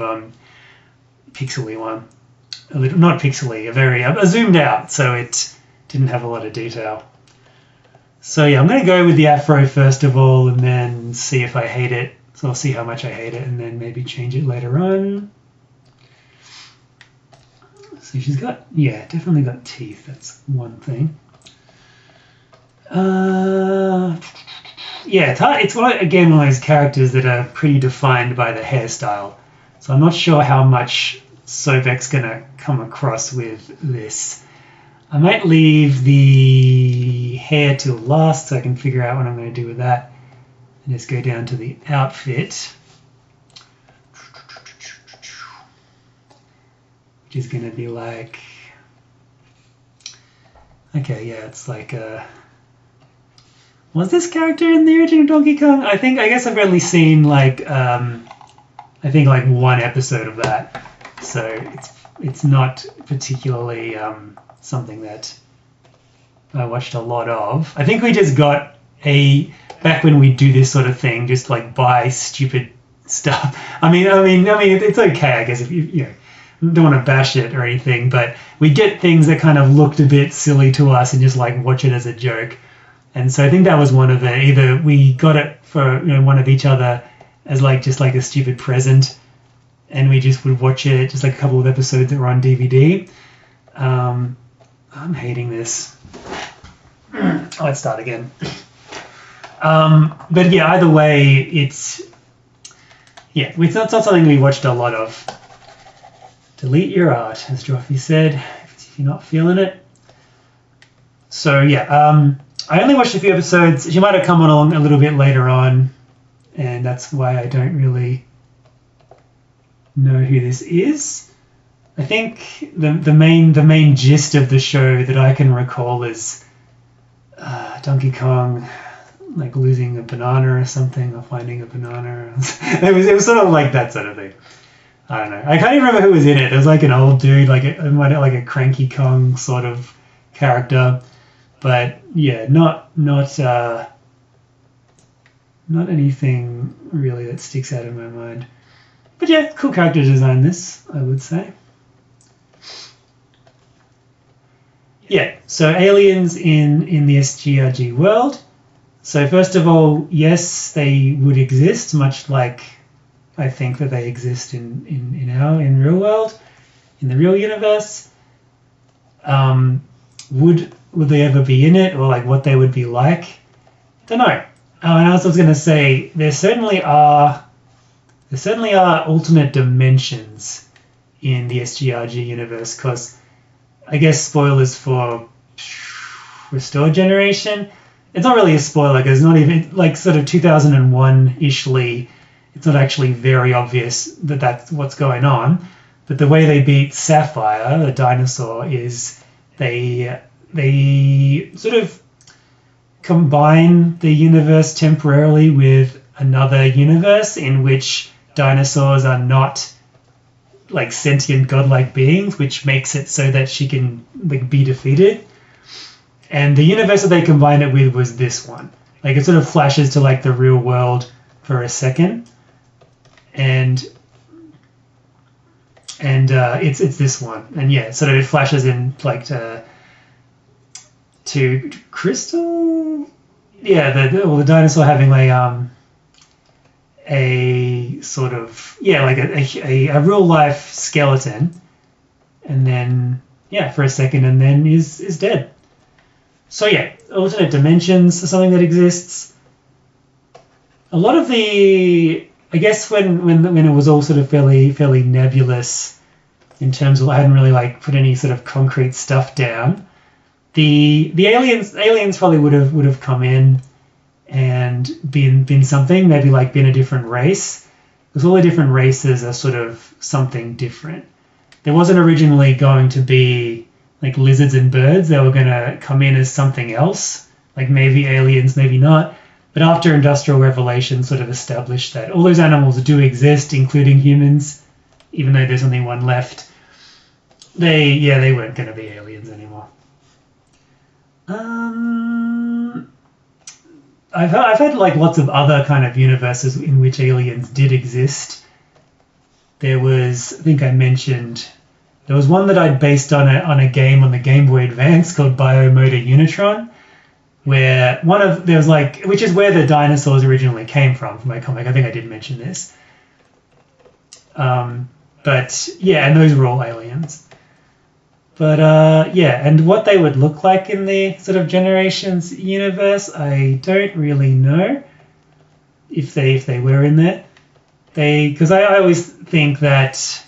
pixely one. Not pixely, a zoomed out, so it didn't have a lot of detail. So yeah, I'm going to go with the afro first of all, and then see if I hate it. So I'll see how much I hate it and then maybe change it later on. So she's definitely got teeth. That's one thing. Yeah, it's one of those characters that are pretty defined by the hairstyle. So I'm not sure how much Sobek's going to come across with this. I might leave the hair till last so I can figure out what I'm going to do with that. And just go down to the outfit, which is going to be okay, yeah, it's was this character in the original Donkey Kong? I guess I've only seen one episode of that, so it's not particularly something that I watched a lot of. I think we just got back when we do this sort of thing, just buy stupid stuff. I mean, it's okay, I guess, if you don't want to bash it or anything, but we get things that kind of looked a bit silly to us and just like watch it as a joke. And so I think that was one of it. Either we got it for one of each other as like just like a stupid present, and we just would watch it, just like a couple of episodes that were on DVD. I'm hating this. Let's start again. But yeah, either way, it's not something we watched a lot of. Delete your art, as Joffy said, if you're not feeling it. So yeah, I only watched a few episodes. She might have come along a little bit later on, and that's why I don't really know who this is. I think the main gist of the show that I can recall is Donkey Kong like losing a banana or something, or finding a banana. It was sort of like that sort of thing. I don't know. I can't even remember who was in it. It was like an old dude, like a Cranky Kong sort of character. But yeah, not anything really that sticks out in my mind. But yeah, cool character design, this, I would say. Yeah, so aliens in the SGRG world. So first of all, yes, they would exist, much like I think that they exist in real world, in the real universe. Would they ever be in it, or like what they would be like? Don't know. And I was going to say there certainly are alternate dimensions in the SGRG universe, because I guess spoilers for Restored Generation. It's not really a spoiler because it's not even like sort of 2001-ishly. It's not actually very obvious that that's what's going on. But the way they beat Sapphire, the dinosaur, is they sort of combine the universe temporarily with another universe in which dinosaurs are not like sentient godlike beings, which makes it so that she can like be defeated. And the universe that they combined it with was this one. Like it sort of flashes to like the real world for a second, and it's this one. And yeah, sort of it flashes in like to Crystal. Yeah, the dinosaur having a sort of like a real life skeleton, and then for a second, and then is dead. So yeah, alternate dimensions are something that exists. A lot of I guess when it was all sort of fairly nebulous in terms of I hadn't really like put any sort of concrete stuff down. The aliens probably would have come in and been something, maybe like been a different race, because all the different races are sort of something different. There wasn't originally going to be like lizards and birds. They were going to come in as something else, like maybe aliens, maybe not. But after Industrial Revelation sort of established that all those animals do exist, including humans, even though there's only one left, they weren't going to be aliens anymore. I've had like lots of other kind of universes in which aliens did exist. There was, I think I mentioned, there was one that I'd based on a game on the Game Boy Advance called Biomotor Unitron, where there was like, which is where the dinosaurs originally came from my comic. I think I did mention this. But yeah, and those were all aliens. But and what they would look like in the sort of Generations universe, I don't really know if they were in there. Because I always think that,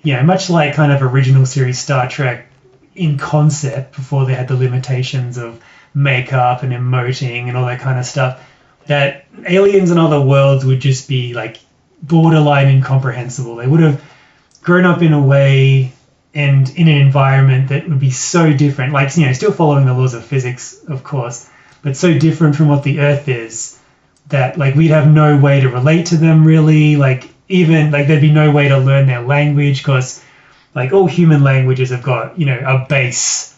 much like kind of original series Star Trek in concept, before they had the limitations of makeup and emoting and all that kind of stuff, that aliens and other worlds would just be like borderline incomprehensible. They would have grown up in a way and in an environment that would be so different, like, still following the laws of physics, of course, but so different from what the Earth is that, like, we'd have no way to relate to them, really. Like, even, like, there'd be no way to learn their language, because, like, all human languages have got, a base,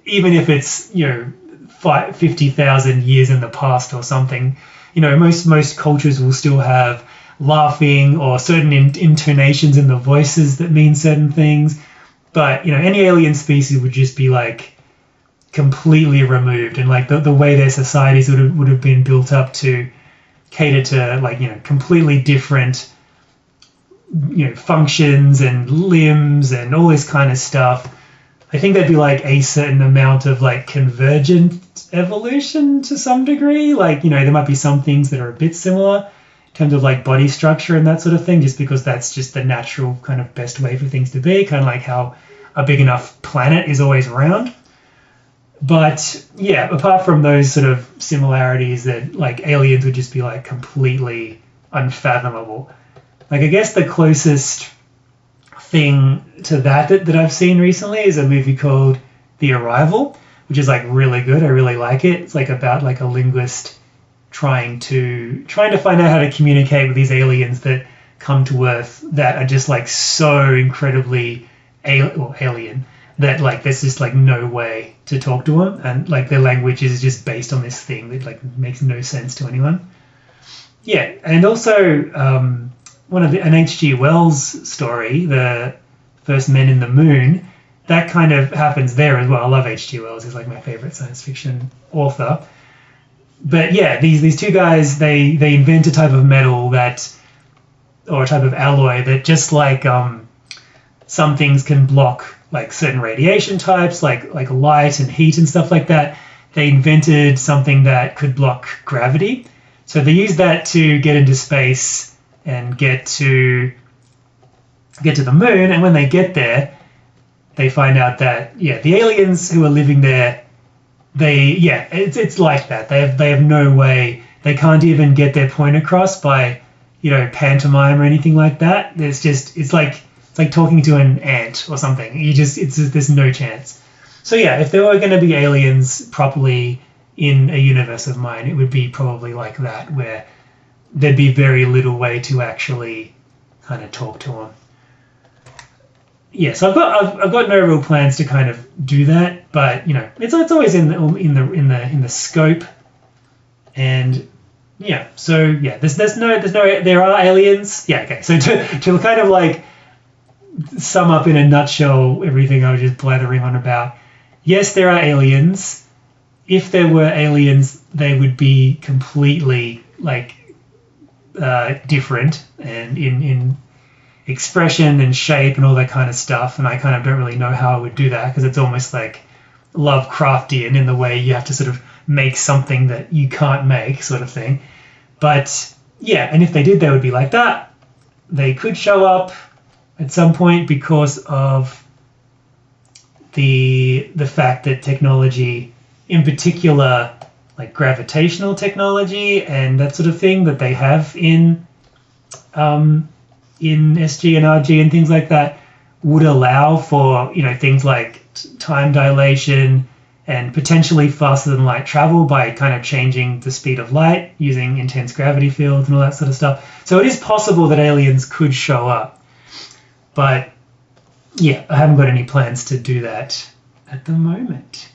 even if it's, 50,000 years in the past or something. Most cultures will still have laughing or certain intonations in the voices that mean certain things. But, any alien species would just be like completely removed, and like the way their societies would have been built up to cater to like, completely different, functions and limbs and all this kind of stuff. I think there'd be like a certain amount of like convergent evolution to some degree. Like, there might be some things that are a bit similar in terms of like body structure and that sort of thing, just because that's just the natural kind of best way for things to be, kind of like how a big enough planet is always round. But yeah, apart from those sort of similarities, that like aliens would just be like completely unfathomable. Like, I guess the closest thing to that I've seen recently is a movie called The Arrival, which is like really good. I really like it. It's like about like a linguist trying to find out how to communicate with these aliens that come to Earth that are just like so incredibly alien that like there's just like no way to talk to them, and like their language is just based on this thing that like makes no sense to anyone. Yeah, and also an H.G. Wells story, The First Men in the Moon, that kind of happens there as well. I love H.G. Wells. He's like my favorite science fiction author. But yeah, these two guys, they invent a type of metal or a type of alloy that just like some things can block like certain radiation types, like light and heat and stuff like that. They invented something that could block gravity. So they used that to get into space and get to the moon. And when they get there, they find out that, the aliens who are living there, it's like that. They have no way. They can't even get their point across by, pantomime or anything like that. It's like talking to an ant or something. There's no chance. So yeah, if there were going to be aliens properly in a universe of mine, it would be probably like that, where there'd be very little way to actually kind of talk to them. Yeah, so I've got no real plans to kind of do that, but it's always in the scope, and yeah. So yeah, there are aliens. Yeah, okay. So to kind of like sum up in a nutshell everything I was just blathering on about. Yes, there are aliens. If there were aliens, they would be completely like different and in expression and shape and all that kind of stuff. And I kind of don't really know how I would do that, because it's almost like Lovecraftian in the way you have to sort of make something that you can't make, sort of thing. But yeah, and if they did, they would be like that. They could show up at some point because of the fact that technology, in particular like gravitational technology and that sort of thing that they have in SG and RG and things like that, would allow for things like time dilation and potentially faster than light travel by kind of changing the speed of light using intense gravity fields and all that sort of stuff. So it is possible that aliens could show up. But yeah, I haven't got any plans to do that at the moment.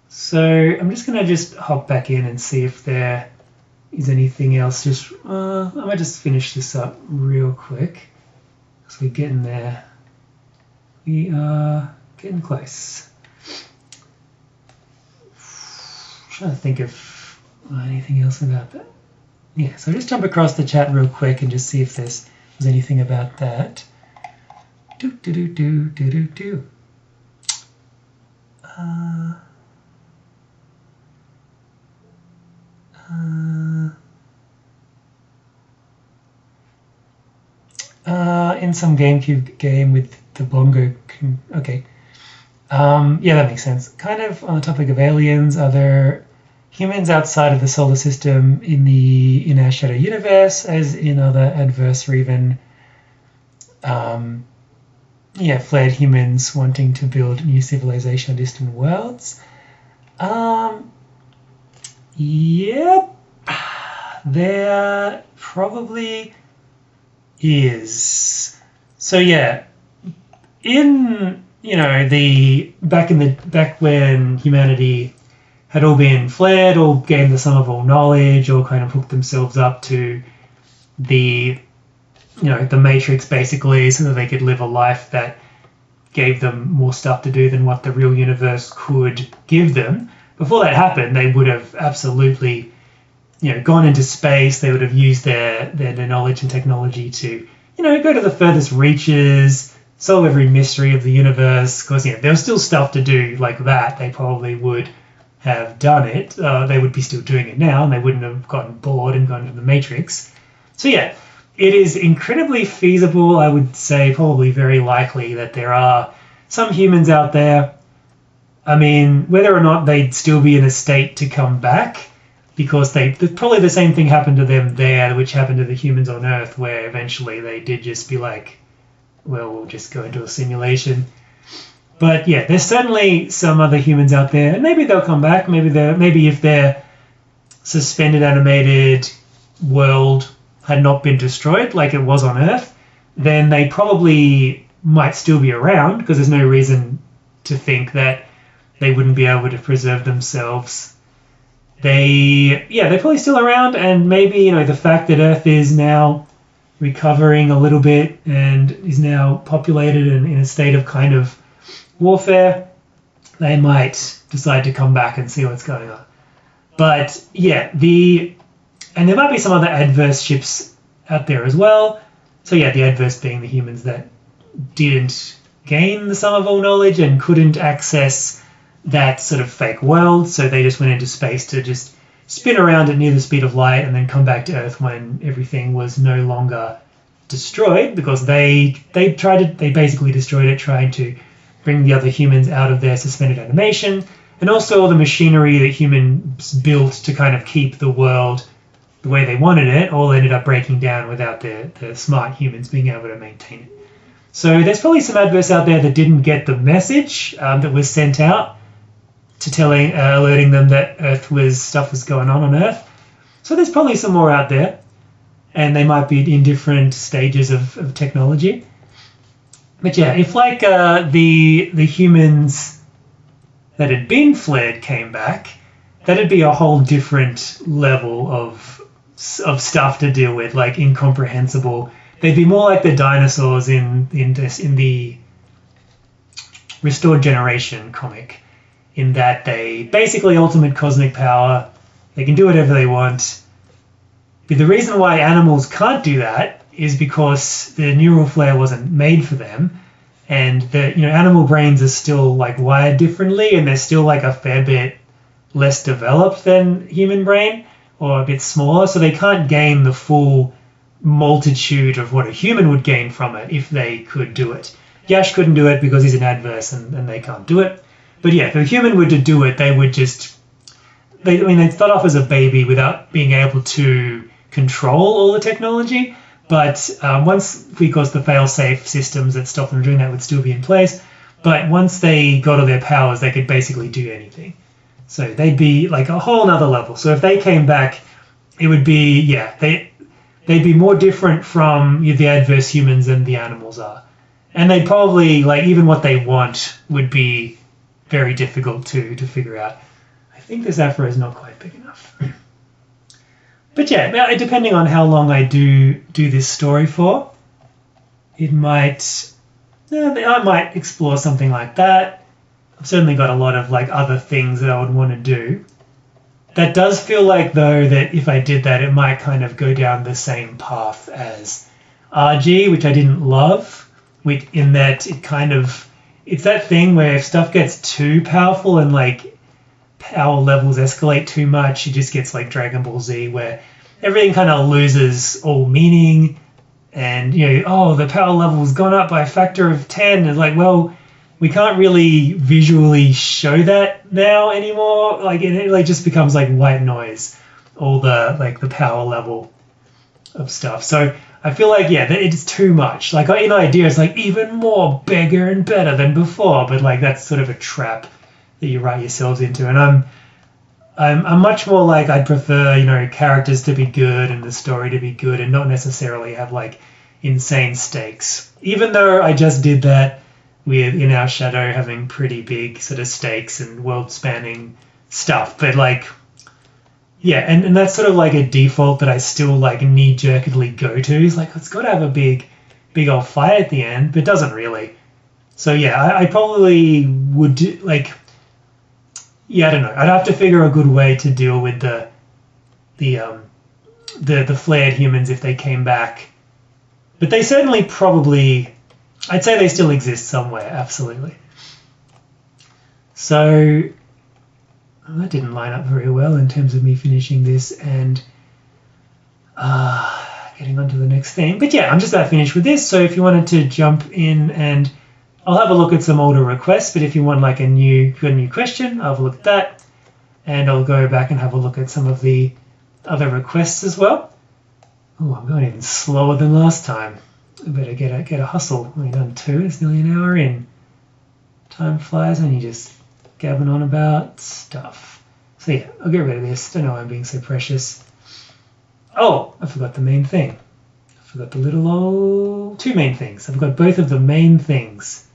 So I'm just going to hop back in and see if there is anything else. I might just finish this up real quick, because we're getting there. We are getting close. I'm trying to think of anything else about that. Yeah, so just jump across the chat real quick and just see if there's anything about that. In some GameCube game with the bongo. Okay. Yeah, that makes sense. Kind of on the topic of aliens, are there humans outside of the solar system in our shadow universe, as in other adverse or even flared humans wanting to build new civilization on distant worlds? Yep. There probably is. So yeah, in back when humanity had all been flared, all gained the sum of all knowledge, all kind of hooked themselves up to the the Matrix basically, so that they could live a life that gave them more stuff to do than what the real universe could give them. Before that happened, they would have absolutely, gone into space. They would have used their knowledge and technology to, go to the furthest reaches, solve every mystery of the universe. Because there was still stuff to do like that. They probably would have done it. They would be still doing it now, and they wouldn't have gotten bored and gone to the Matrix. So yeah, it is incredibly feasible, I would say, probably very likely, that there are some humans out there. I mean, whether or not they'd still be in a state to come back, because probably the same thing happened to them there, which happened to the humans on Earth, where eventually they did just be like, well, we'll just go into a simulation. But yeah, there's certainly some other humans out there, and maybe they'll come back. Maybe if their suspended animated world had not been destroyed like it was on Earth, then they probably might still be around, because there's no reason to think that they wouldn't be able to preserve themselves. They're probably still around, and maybe, the fact that Earth is now recovering a little bit and is now populated and in a state of kind of warfare, they might decide to come back and see what's going on. But yeah, and there might be some other adverse ships out there as well. So yeah, the adverse being the humans that didn't gain the sum of all knowledge and couldn't access that sort of fake world. So they just went into space to just spin around at near the speed of light and then come back to Earth when everything was no longer destroyed, because they basically destroyed it trying to bring the other humans out of their suspended animation, and also all the machinery that humans built to kind of keep the world the way they wanted it all ended up breaking down without the smart humans being able to maintain it. So there's probably some adverse out there that didn't get the message that was sent out to alerting them that stuff was going on Earth. So there's probably some more out there, and they might be in different stages of technology. But yeah, if like the humans that had been flared came back, that'd be a whole different level of stuff to deal with, like incomprehensible. They'd be more like the dinosaurs in the Restored Generation comic, in that they basically ultimate cosmic power. They can do whatever they want. But the reason why animals can't do that is because the neural flare wasn't made for them, and the animal brains are still like wired differently, and they're still like a fair bit less developed than human brain, or a bit smaller, so they can't gain the full multitude of what a human would gain from it if they could do it. Yash couldn't do it because he's an adverse and they can't do it. But yeah, if a human were to do it, they would they'd start off as a baby without being able to control all the technology. But once, because the fail-safe systems that stop them doing that would still be in place, but once they got all their powers, they could basically do anything. So they'd be like a whole nother level. So if they came back, it would be, they'd be more different from the adverse humans than the animals are. And they'd probably, like, even what they want would be very difficult to figure out. I think this afro is not quite big enough. But yeah, depending on how long I do this story for, I might explore something like that. I've certainly got a lot of like other things that I would want to do. That does feel like, though, that if I did that, it might kind of go down the same path as RG, which I didn't love, in that it's that thing where if stuff gets too powerful and like power levels escalate too much, it just gets like Dragon Ball Z, where everything kind of loses all meaning, and the power level's gone up by a factor of 10. It's like, well, we can't really visually show that now anymore. Like it like just becomes like white noise, all the power level of stuff. So I feel like it's too much. Like in idea, it's like even more bigger and better than before, but like that's sort of a trap that you write yourselves into. And I'm much more like, I'd prefer characters to be good and the story to be good, and not necessarily have like insane stakes. Even though I just did that with In Our Shadow having pretty big sort of stakes and world-spanning stuff, but like yeah, and that's sort of like a default that I still like knee-jerkedly go to. Is like, it's got to have a big old fight at the end, but it doesn't really. So yeah, I probably would do, like, yeah, I don't know. I'd have to figure a good way to deal with the flared humans if they came back. But they certainly probably, I'd say they still exist somewhere, absolutely. So that didn't line up very well in terms of me finishing this and getting on to the next thing. But yeah, I'm just about finished with this. So if you wanted to jump in, and I'll have a look at some older requests, but if you want like a new question, I'll have a look at that. And I'll go back and have a look at some of the other requests as well. Oh, I'm going even slower than last time. I better get a hustle. We've done 2, it's nearly an hour in. Time flies when you're just gabbing on about stuff. So yeah, I'll get rid of this. Don't know why I'm being so precious. Oh, I forgot the main thing. I forgot the little old 2 main things. I've got both of the main things.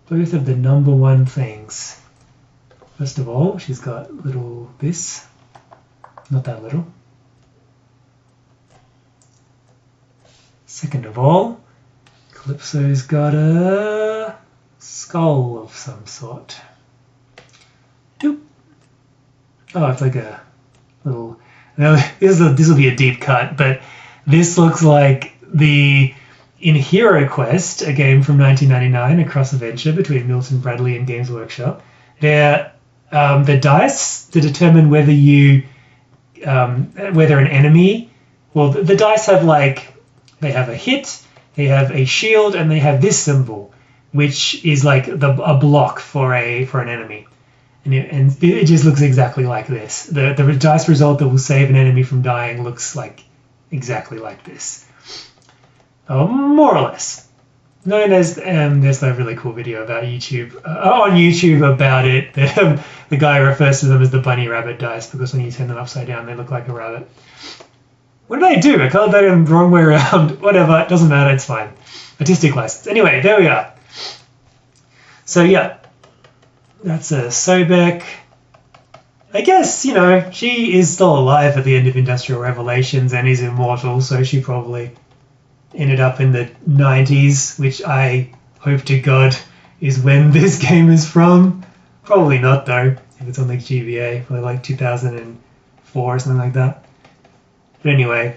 Both of the number 1 things. First of all, she's got little this. Not that little. Second of all, Calypso's got a skull of some sort. Doop. Oh, it's like a little... Now, this will be a deep cut, but this looks like in Hero Quest, a game from 1999, a cross-adventure between Milton Bradley and Games Workshop. They're the dice to determine whether an enemy... Well, the dice have like... They have a hit, they have a shield, and they have this symbol, which is like a block for an enemy. And it just looks exactly like this. The dice result that will save an enemy from dying looks like exactly like this. More or less. No, there's a really cool video about YouTube on YouTube about it. The guy refers to them as the bunny rabbit dice because when you turn them upside down, they look like a rabbit. What did I do? I colored that in the wrong way around. Whatever, it doesn't matter, it's fine. Artistic license. Anyway, there we are. So yeah, that's a Sobek. I guess, you know, she is still alive at the end of Industrial Revelations and is immortal, so she probably ended up in the 90s, which I hope to God is when this game is from. Probably not, though, if it's on like GBA, probably like 2004 or something like that. But anyway,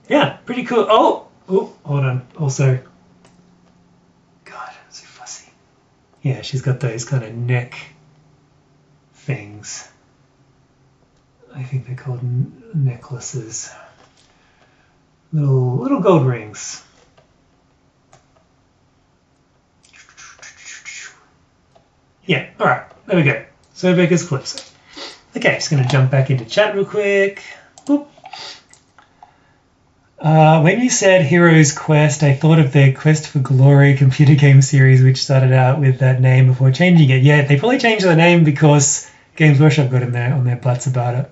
yeah, pretty cool. Oh, hold on. Also, God, so fussy. Yeah, she's got those kind of neck things. I think they're called necklaces. Little gold rings. Yeah, all right, there we go. So Becca's Calypso. Okay, just going to jump back into chat real quick. Boop. When you said Heroes Quest, I thought of their Quest for Glory computer game series, which started out with that name before changing it. Yeah, they probably changed the name because Games Workshop got in there on their butts about it.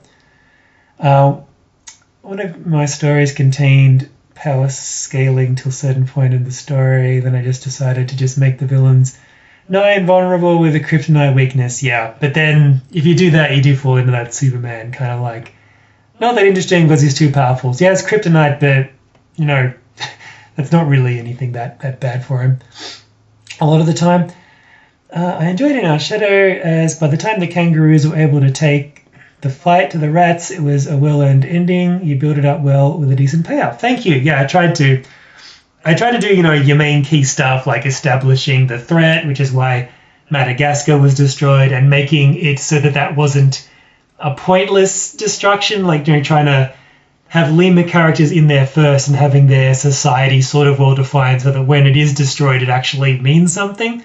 One of my stories contained power scaling till a certain point in the story. Then I just decided to just make the villains not invulnerable with a kryptonite weakness. Yeah, but then if you do that, you do fall into that Superman kind of like, not that interesting because he's too powerful. So yeah, it's kryptonite, but, you know, that's not really anything that bad for him a lot of the time. I enjoyed In Our Shadow, as by the time the kangaroos were able to take the fight to the rats, it was a well-earned ending. You built it up well with a decent payout. Thank you. Yeah, I tried to do, you know, your main key stuff, like establishing the threat, which is why Madagascar was destroyed, and making it so that wasn't a pointless destruction, like, you know, trying to have Lima characters in there first and having their society sort of well defined so that when it is destroyed, it actually means something.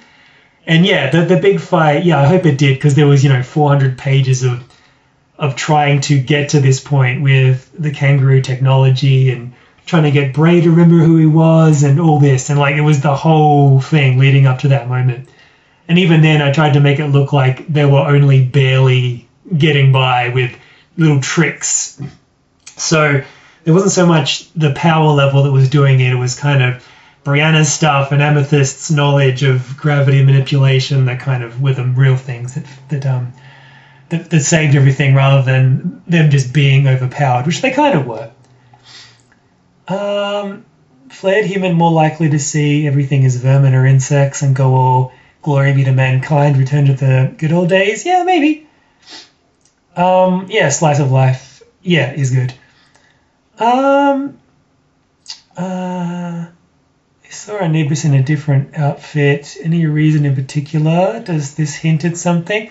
And yeah, the big fight, yeah, I hope it did, because there was, you know, 400 pages of trying to get to this point with the kangaroo technology and trying to get Bray to remember who he was and all this. And like, it was the whole thing leading up to that moment. And even then I tried to make it look like they were only barely getting by with little tricks. So there wasn't so much the power level that was doing it. It was kind of Brianna's stuff and Amethyst's knowledge of gravity manipulation that kind of were the real things that that saved everything rather than them just being overpowered, which they kind of were. Flared human more likely to see everything as vermin or insects and go all glory be to mankind, return to the good old days. Yeah, maybe. Yeah, slice of life. Yeah, is good. I saw Anubis in a different outfit. Any reason in particular? Does this hint at something?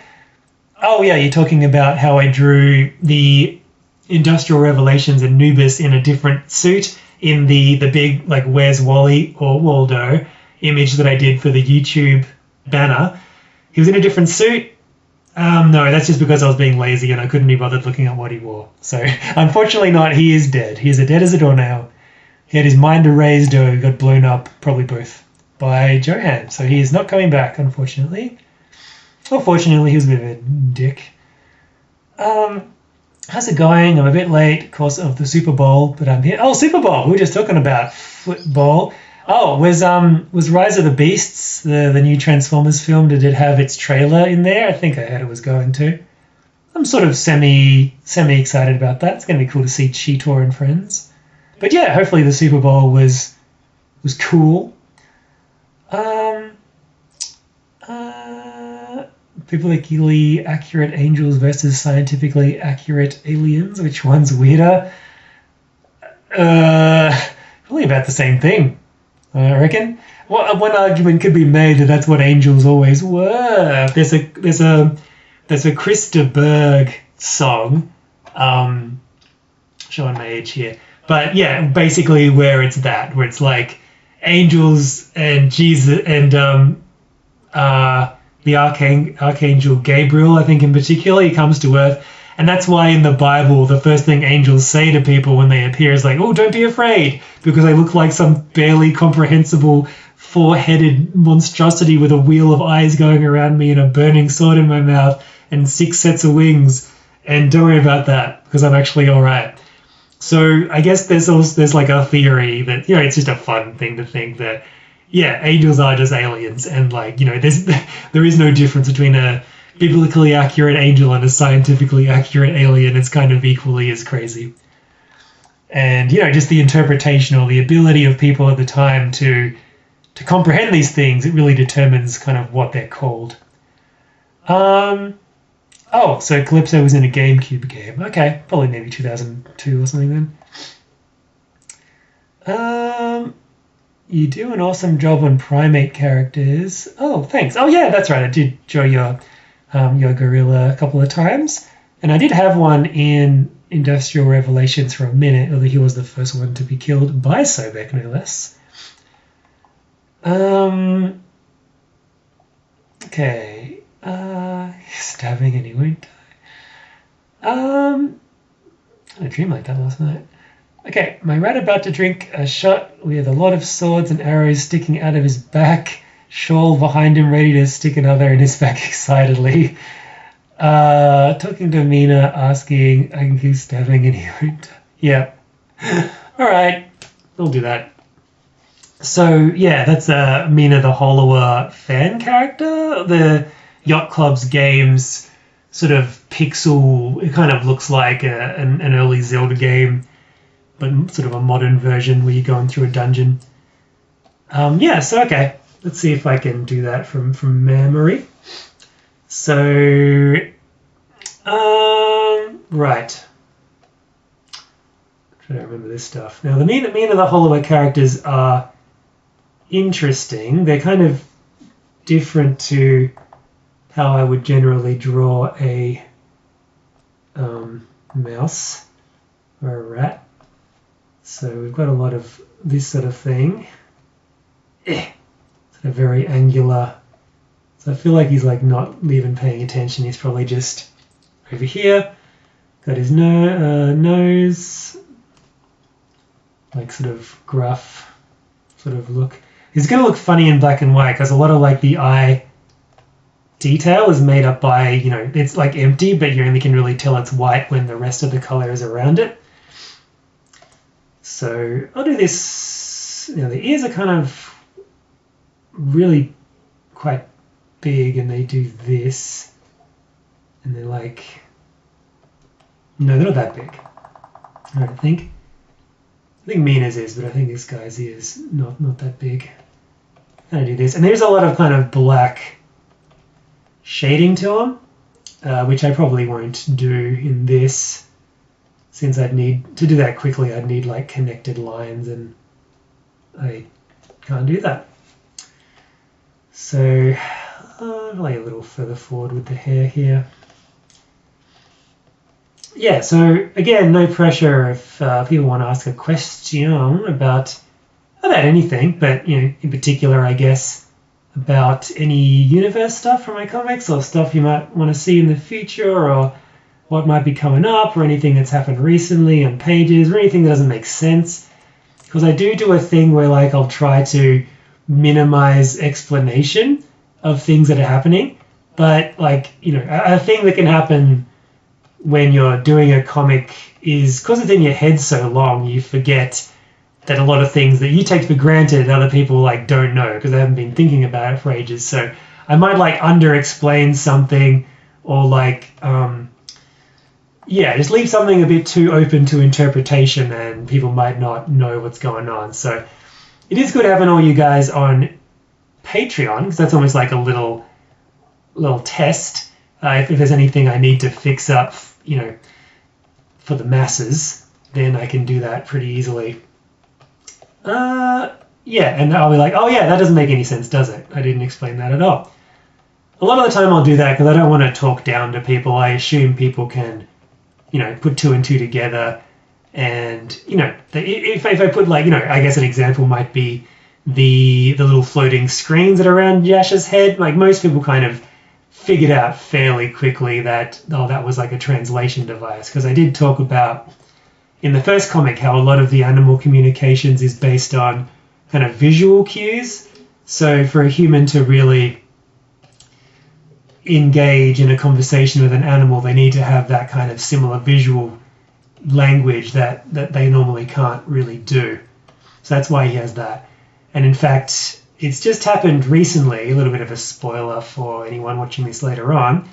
Oh yeah, you're talking about how I drew the Industrial Revelations Anubis in a different suit in the big, like, Where's Wally or Waldo image that I did for the YouTube banner. He was in a different suit. No, that's just because I was being lazy and I couldn't be bothered looking at what he wore. So, unfortunately not, he is dead. He is as dead as a doornail. He had his mind erased or got blown up, probably both, by Johan. So he is not coming back, unfortunately. Or fortunately, he was a bit of a dick. How's it going? I'm a bit late because of the Super Bowl, but I'm here. Oh, Super Bowl! We were just talking about football. Oh, was Rise of the Beasts, the new Transformers film, did it have its trailer in there? I think I heard it was going to. I'm sort of semi excited about that. It's going to be cool to see Cheetor and friends. But yeah, hopefully the Super Bowl was cool. Biblically accurate angels versus scientifically accurate aliens. Which one's weirder? Probably about the same thing, I reckon. Well, one argument could be made that that's what angels always were. There's a Krista Berg song, showing my age here, but yeah, basically where it's like angels and Jesus and the Archangel Gabriel, I think in particular, he comes to Earth. And that's why in the Bible, the first thing angels say to people when they appear is like, oh, don't be afraid, because they look like some barely comprehensible four-headed monstrosity with a wheel of eyes going around me and a burning sword in my mouth and 6 sets of wings. And don't worry about that, because I'm actually all right. So I guess there's like a theory that, it's just a fun thing to think that, yeah, angels are just aliens, and like, there is no difference between a biblically accurate angel and a scientifically accurate alien. It's kind of equally as crazy. And, just the interpretation or the ability of people at the time to comprehend these things, it really determines kind of what they're called. So Calypso was in a GameCube game. Okay, probably maybe 2002 or something then. You do an awesome job on primate characters. Oh, thanks. Oh, yeah, that's right. I did draw your gorilla a couple of times. And I did have one in Industrial Revelations for a minute, although he was the first one to be killed by Sobek, no less. Okay. Stabbing and he won't die. I had a dream like that last night. Okay, my rat about to drink a shot with a lot of swords and arrows sticking out of his back, shawl behind him ready to stick another in his back excitedly. Talking to Mina, asking, I can keep stabbing and he won't. Yeah. Alright, we'll do that. So, yeah, that's Mina the Hollower fan character. The Yacht Club's games sort of pixel, it kind of looks like an early Zelda game, but sort of a modern version where you're going through a dungeon. So okay, let's see if I can do that from memory. So, right. I'm trying to remember this stuff. Now, the Mina the Hollower characters are interesting. They're kind of different to how I would generally draw a mouse or a rat. So we've got a lot of this sort of thing. Sort of very angular. So I feel like he's like not even paying attention. He's probably just over here. Got his nose. Like sort of gruff sort of look. He's going to look funny in black and white because a lot of like the eye detail is made up by, it's like empty, but you only can really tell it's white when the rest of the color is around it. So I'll do this. The ears are kind of really quite big, and they do this. And they're like, no, they're not that big. I don't think. I think Mina's is, but I think this guy's is not that big. I'm gonna do this, and there's a lot of kind of black shading to them, which I probably won't do in this, since I'd need to do that quickly. I'd need like connected lines, and I can't do that. So probably a little further forward with the hair here. Yeah, so again, no pressure if people want to ask a question about anything, but you know, in particular, I guess, about any universe stuff from my comics, or stuff you might want to see in the future, or what might be coming up, or anything that's happened recently on pages, or anything that doesn't make sense. Because I do a thing where like I'll try to minimize explanation of things that are happening, but like, you know, a thing that can happen when you're doing a comic is, because it's in your head so long, you forget that a lot of things that you take for granted other people like don't know because they haven't been thinking about it for ages. So I might like under-explain something, or like just leave something a bit too open to interpretation, and people might not know what's going on. So it is good having all you guys on Patreon, because that's almost like a little test. If there's anything I need to fix up, you know, for the masses, then I can do that pretty easily. And I'll be like, oh yeah, that doesn't make any sense, does it? I didn't explain that at all. A lot of the time I'll do that because I don't want to talk down to people. I assume people can, you know, put two and two together. And, you know, if I put like, you know, I guess an example might be the little floating screens that are around Yasha's head. Like most people kind of figured out fairly quickly that, oh, that was like a translation device. Because I did talk about in the first comic how a lot of the animal communications is based on kind of visual cues. So for a human to really engage in a conversation with an animal, they need to have that kind of similar visual language that they normally can't really do. So that's why he has that. And in fact, it's just happened recently, a little bit of a spoiler for anyone watching this later on,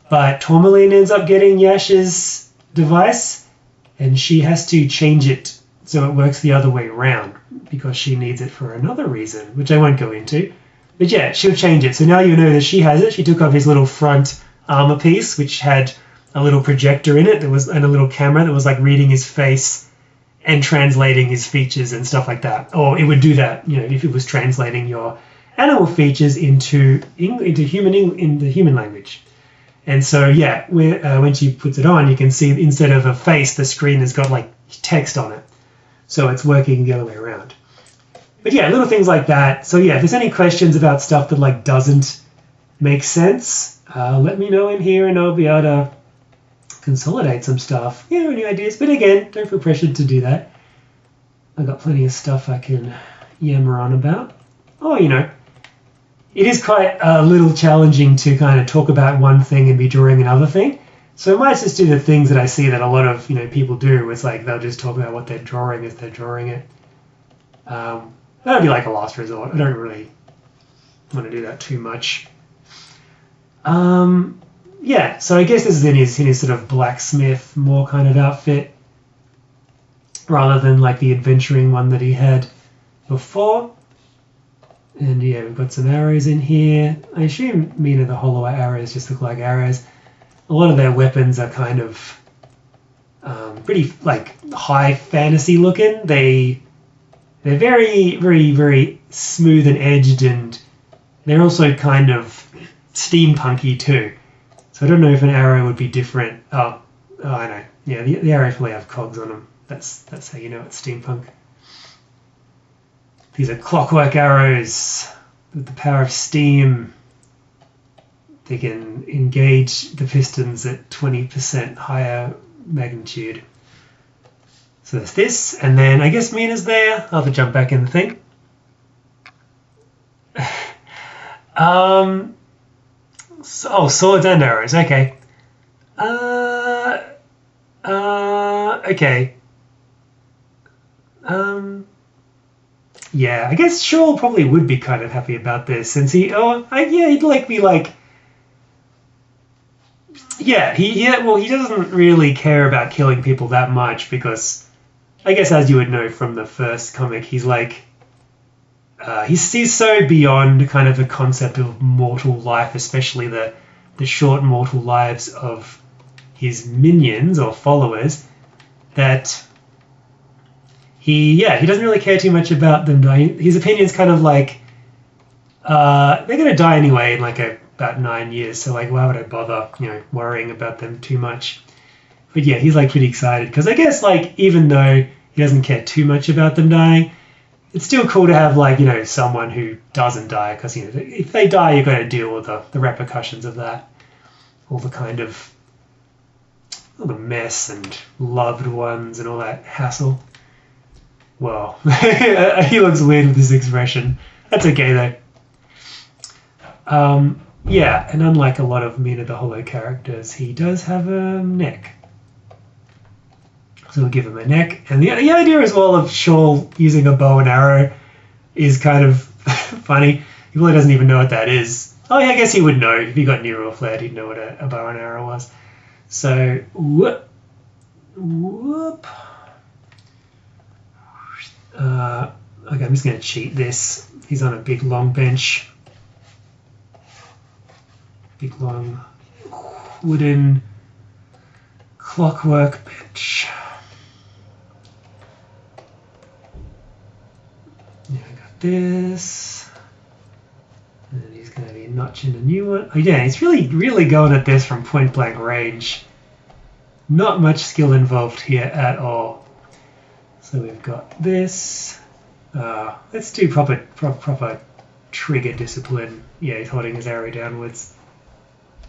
but Tourmaline ends up getting Yasha's device, and she has to change it so it works the other way around because she needs it for another reason, which I won't go into. But yeah, she'll change it. So now you know that she has it. She took off his little front armor piece, which had a little projector in it and a little camera that was like reading his face and translating his features and stuff like that. Or it would do that, you know, if it was translating your animal features into human language. And so, yeah, when she puts it on, you can see instead of a face, the screen has got like text on it. So it's working the other way around. But yeah, little things like that. So yeah, if there's any questions about stuff that like doesn't make sense, let me know in here and I'll be able to consolidate some stuff. Yeah, any ideas? But again, don't feel pressured to do that. I've got plenty of stuff I can yammer on about. Oh, you know, it is quite a little challenging to kind of talk about one thing and be drawing another thing. So I might just do the things that I see that a lot of, you know, people do. It's like they'll just talk about what they're drawing as they're drawing it. That'd be like a last resort. I don't really want to do that too much. Yeah, so I guess this is in his sort of blacksmith, more kind of outfit, rather than like the adventuring one that he had before. And yeah, we've got some arrows in here. I assume Mina the Hollower arrows just look like arrows. A lot of their weapons are kind of pretty like high fantasy looking. They're very, very, very smooth and edged, and they're also kind of steampunky too. So I don't know if an arrow would be different. Oh, I know. Yeah, the arrows probably have cogs on them. That's how you know it's steampunk. These are clockwork arrows with the power of steam. They can engage the pistons at 20% higher magnitude. So there's this, and then I guess Mina's there. I'll have to jump back in the thing. Swords and arrows. Okay. Okay. Yeah, I guess Shaw probably would be kind of happy about this, since he'd like be like Yeah, well, he doesn't really care about killing people that much because, I guess, as you would know from the first comic, he's like, he's so beyond kind of the concept of mortal life, especially the short mortal lives of his minions or followers, that he doesn't really care too much about them dying. His opinion's kind of like, they're gonna die anyway in like about 9 years, so like why would I bother, worrying about them too much? But yeah, he's like pretty excited because I guess like even though he doesn't care too much about them dying, it's still cool to have like someone who doesn't die, because if they die, you've got to deal with the repercussions of that, all the kind of all the mess and loved ones and all that hassle. Well, he looks weird with this expression. That's okay though. Yeah, and unlike a lot of Mina the Hollow characters, he does have a neck. So we'll give him a neck. And the idea as well of Shawl using a bow and arrow is kind of funny. He really doesn't even know what that is. Oh yeah, I guess he would know. If he got neural flared, he'd know what a bow and arrow was. So, whoop. Okay, I'm just going to cheat this. He's on a big long bench. Big long wooden clockwork bench. Yeah, I got this. And he's going to be notching a new one. Oh yeah, he's really going at this from point blank range. Not much skill involved here at all. So we've got this. Let's do proper trigger discipline. Yeah, he's holding his arrow downwards.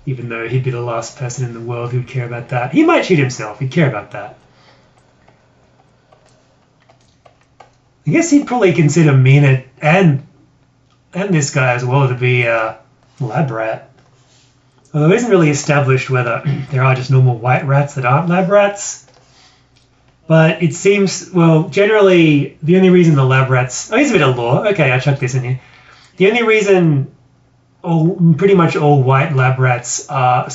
Even though he'd be the last person in the world who'd care about that. He might shoot himself, he'd care about that. I guess he'd probably consider Mina and this guy as well to be a lab rat. Although it isn't really established whether there are just normal white rats that aren't lab rats. But it seems, well, generally, the only reason the lab rats... Oh, here's a bit of lore. Okay, I chucked this in here. The only reason pretty much all white rats are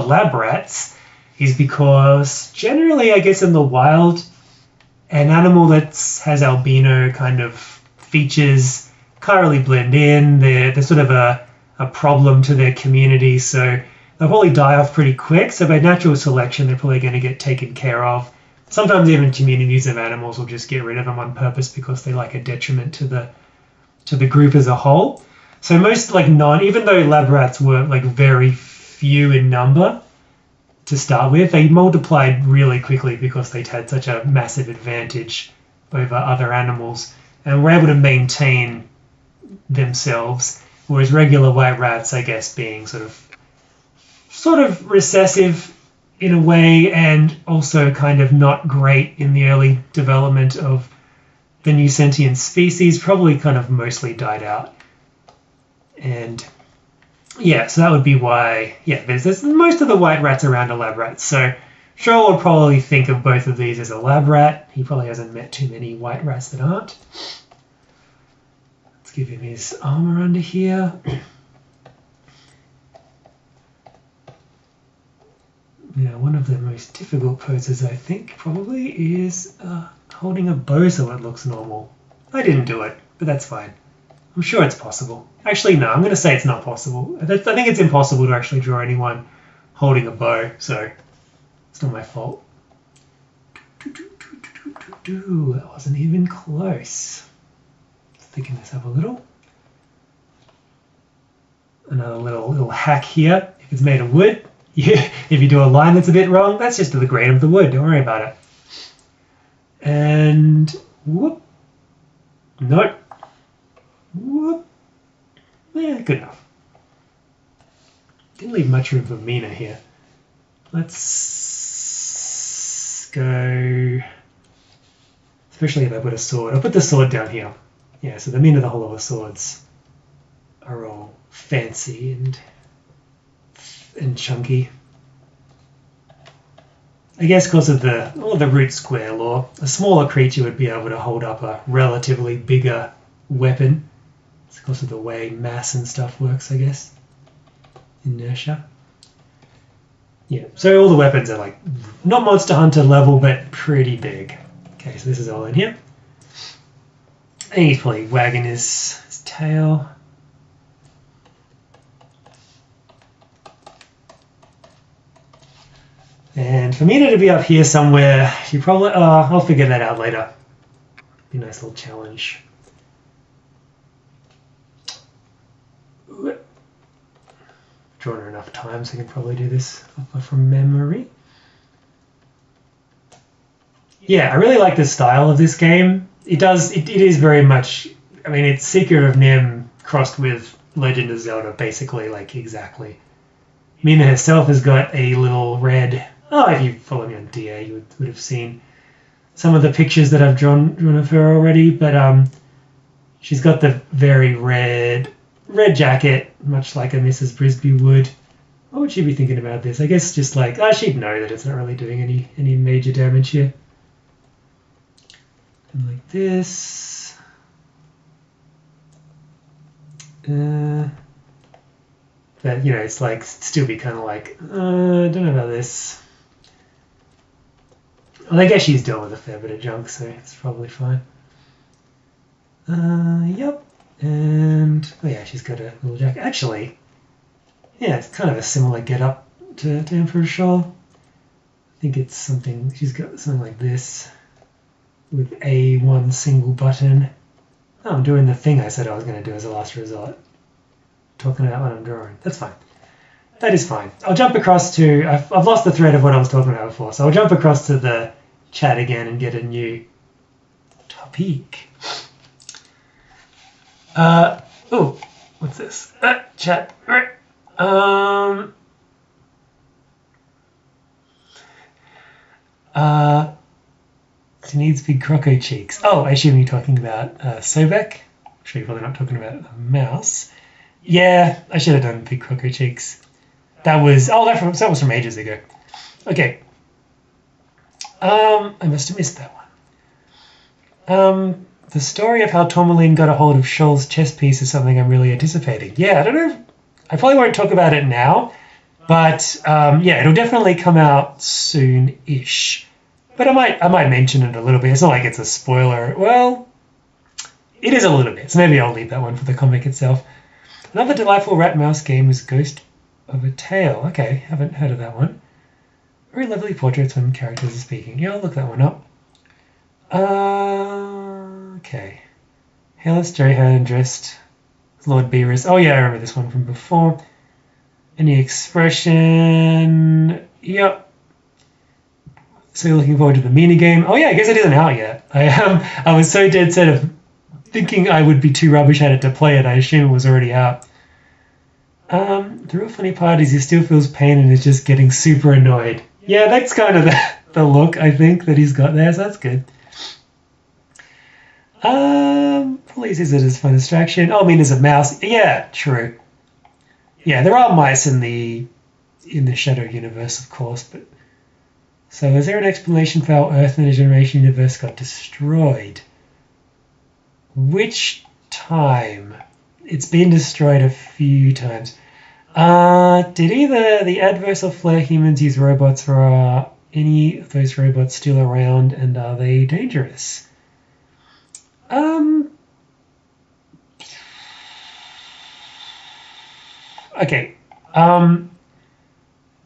lab rats is because generally, I guess in the wild, an animal that has albino kind of features can't really blend in. They're sort of a problem to their community, so they'll probably die off pretty quick. So by natural selection, they're probably going to get taken care of. Sometimes even communities of animals will just get rid of them on purpose because they're like a detriment to the group as a whole. So most even though lab rats were like very few in number to start with, they multiplied really quickly because they'd had such a massive advantage over other animals and were able to maintain themselves. Whereas regular white rats, I guess, being sort of recessive in a way, and also kind of not great in the early development of the new sentient species, probably kind of mostly died out. And yeah, so that would be why, yeah, there's most of the white rats around are lab rats. So Shaw would probably think of both of these as a lab rat. He probably hasn't met too many white rats that aren't. Let's give him his armor under here. Yeah, one of the most difficult poses, I think, probably is holding a bow so it looks normal. I didn't do it, but that's fine. I'm sure it's possible. Actually, no, I'm going to say it's not possible. I think it's impossible to actually draw anyone holding a bow, so it's not my fault. That wasn't even close. Thicken this up a little. Another little hack here. If it's made of wood, if you do a line that's a bit wrong, that's just the grain of the wood. Don't worry about it. And whoop. Nope. Whoop. Yeah, good enough. Didn't leave much room for Mina here. Let's go... Especially if I put a sword. I'll put the sword down here. Yeah, so the Mina the Hollow swords are all fancy and chunky. I guess because of the root square law, a smaller creature would be able to hold up a relatively bigger weapon. It's because of the way mass and stuff works, I guess. Inertia. Yeah, so all the weapons are like not Monster Hunter level, but pretty big. Okay, so this is all in here. And he's probably wagging his tail. And for Mina to be up here somewhere, she probably... I'll figure that out later. Be a nice little challenge. Drawn her enough time so I can probably do this from memory. Yeah, I really like the style of this game. It is very much... I mean, it's Secret of Nim crossed with Legend of Zelda, basically, like, exactly. Mina herself has got a little red... Oh, if you follow me on DA, you would have seen some of the pictures that I've drawn of her already, but she's got the very red jacket, much like a Mrs. Brisby would. What would she be thinking about this? I guess just like, she'd know that it's not really doing any major damage here. And like this. But, you know, it's like, still be kind of like, I don't know about this. Well, I guess she's dealt with a fair bit of junk, so it's probably fine. Yep. And, oh yeah, she's got a little jacket. Actually, yeah, it's kind of a similar get-up to Emperor Shaw. I think it's something, she's got something like this with one single button. Oh, I'm doing the thing I said I was going to do as a last resort. Talking about what I'm drawing. That's fine. That is fine. I'll jump across to... I've lost the thread of what I was talking about before, so I'll jump across to the chat again and get a new topic. Oh, what's this? Chat. She needs big croco cheeks. Oh, I assume you're talking about Sobek. I'm sure you're probably not talking about a mouse. Yeah, I should have done big croco cheeks. That was that was from ages ago. Okay. I must have missed that one. The story of how Tourmaline got a hold of Shoal's chess piece is something I'm really anticipating. Yeah, I don't know. I probably won't talk about it now, but yeah, it'll definitely come out soon-ish. But I might mention it a little bit. It's not like it's a spoiler. Well, it is a little bit. So maybe I'll leave that one for the comic itself. Another delightful rat mouse game is Ghost of a Tale. Okay, haven't heard of that one. Very lovely portraits when characters are speaking. Yeah, I'll look that one up. Okay. Hairless Johan dressed as Lord Beerus. Oh yeah, I remember this one from before. Any expression? Yep. So you're looking forward to the mini game? Oh yeah, I guess it isn't out yet. I was so dead set of thinking I would be too rubbish at it to play it. I assume it was already out. The real funny part is he still feels pain and is just getting super annoyed. Yeah, that's kind of the look, I think, that he's got there, so that's good. Police is it as fun distraction? Oh, I mean, there's a mouse. Yeah, true. Yeah, there are mice in the Shadow universe, of course, but... So is there an explanation for how Earth and the Generation universe got destroyed? Which time? It's been destroyed a few times. Did either the Adverse or Flare humans use robots, or are any of those robots still around, and are they dangerous? Okay.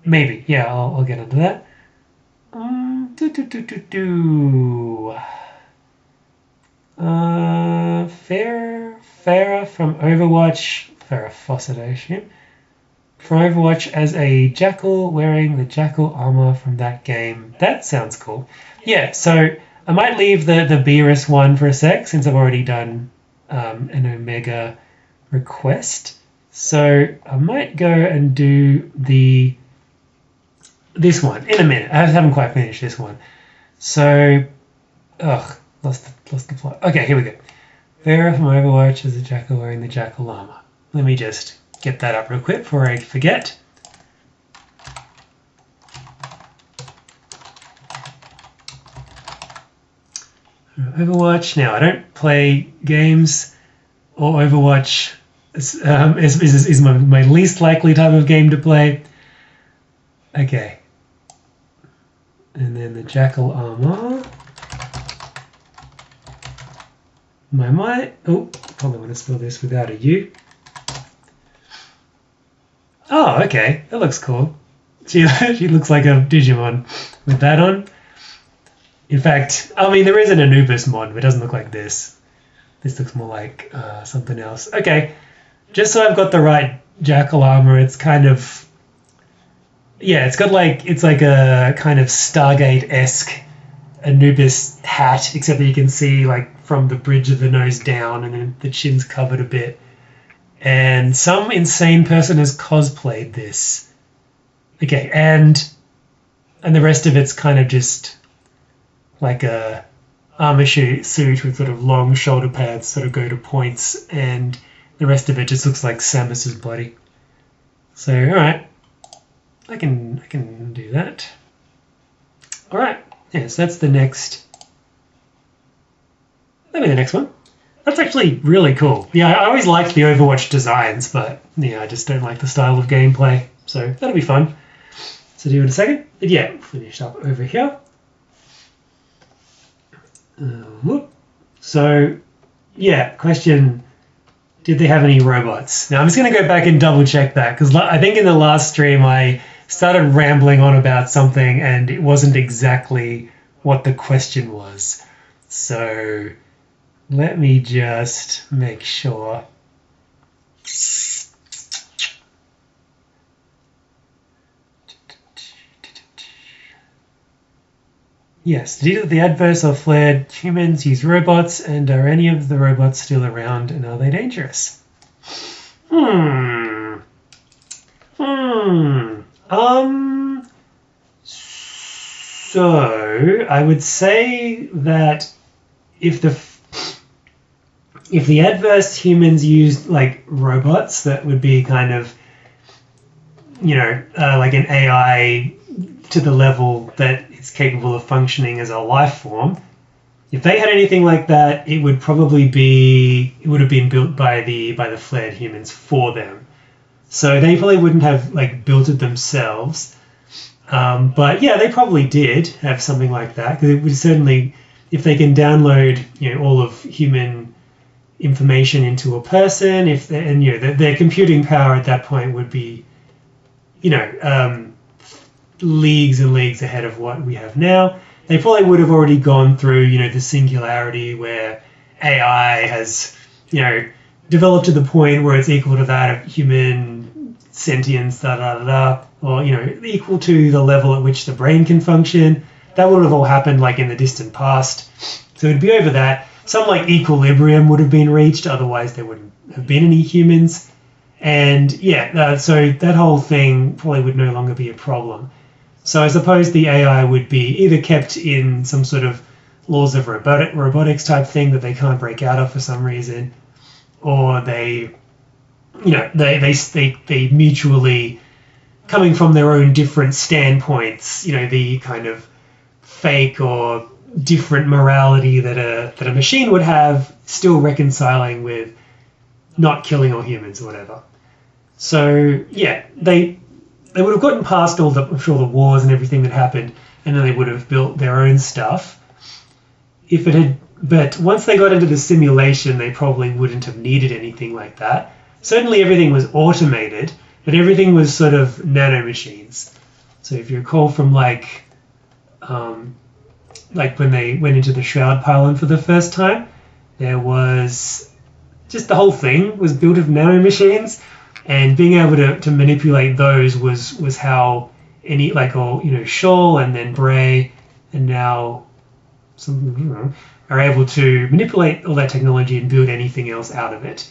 Maybe. Yeah, I'll get into that. Farah from Overwatch. Farah Fawcett, I assume. From Overwatch as a jackal wearing the jackal armor from that game. That sounds cool. Yeah, so I might leave the Beerus one for a sec since I've already done an Omega request. So I might go and do this one in a minute. I haven't quite finished this one. So, lost the plot. Okay, here we go. Farah from Overwatch as a jackal wearing the jackal armor. Let me just get that up real quick before I forget. Overwatch. Now, I don't play games, or Overwatch is my least likely type of game to play. Okay. And then the jackal armor. Oh, probably want to spell this without a U. Oh, okay. That looks cool. She looks like a Digimon with that on. In fact, I mean, there is an Anubis mod, but it doesn't look like this. This looks more like something else. Okay, just so I've got the right jackal armor, it's kind of... Yeah, it's like a kind of Stargate-esque Anubis hat, except that you can see like from the bridge of the nose down, and then the chin's covered a bit. And some insane person has cosplayed this. Okay, and the rest of it's kind of just like a armor suit with sort of long shoulder pads sort of go to points, and the rest of it just looks like Samus's body. So, alright. I can do that. Alright. Yes, that's the next... That'll be the next one. That's actually really cool. Yeah, I always liked the Overwatch designs, but yeah, I just don't like the style of gameplay. So that'll be fun to do in a second. But yeah, finish up over here. So, yeah, question, did they have any robots? Now, I'm just going to go back and double check that, because I think in the last stream I started rambling on about something and it wasn't exactly what the question was. So, let me just make sure. Yes, did the adverse or flared humans use robots, and are any of the robots still around, and are they dangerous? So I would say that if the adverse humans used like robots, that would be kind of, you know, like an AI to the level that it's capable of functioning as a life form. If they had anything like that, it would probably be, it would have been built by the flared humans for them. So they probably wouldn't have like built it themselves. But yeah, they probably did have something like that, because it would certainly, if they can download, you know, all of human information into a person, if they, and you know, their computing power at that point would be, you know, leagues and leagues ahead of what we have now. They probably would have already gone through, you know, the singularity where AI has, you know, developed to the point where it's equal to that of human sentience, or, you know, equal to the level at which the brain can function. That would have all happened like in the distant past. So it'd be over that. Some like equilibrium would have been reached, otherwise there wouldn't have been any humans. And yeah, so that whole thing probably would no longer be a problem. So I suppose the AI would be either kept in some sort of laws of robotics type thing that they can't break out of for some reason, or they, you know, they mutually, coming from their own different standpoints, you know, the kind of fake or different morality that a machine would have, still reconciling with not killing all humans or whatever. So yeah, they would have gotten past all the, I'm sure, the wars and everything that happened, and then they would have built their own stuff. If it had, but once they got into the simulation, they probably wouldn't have needed anything like that. Certainly everything was automated, but everything was sort of nanomachines. So if you recall from like when they went into the Shroud pylon for the first time, there was just the whole thing was built of nanomachines. And being able to manipulate those was how any, like, all, you know, Shaw and then Bray and now some, you know, are able to manipulate all that technology and build anything else out of it.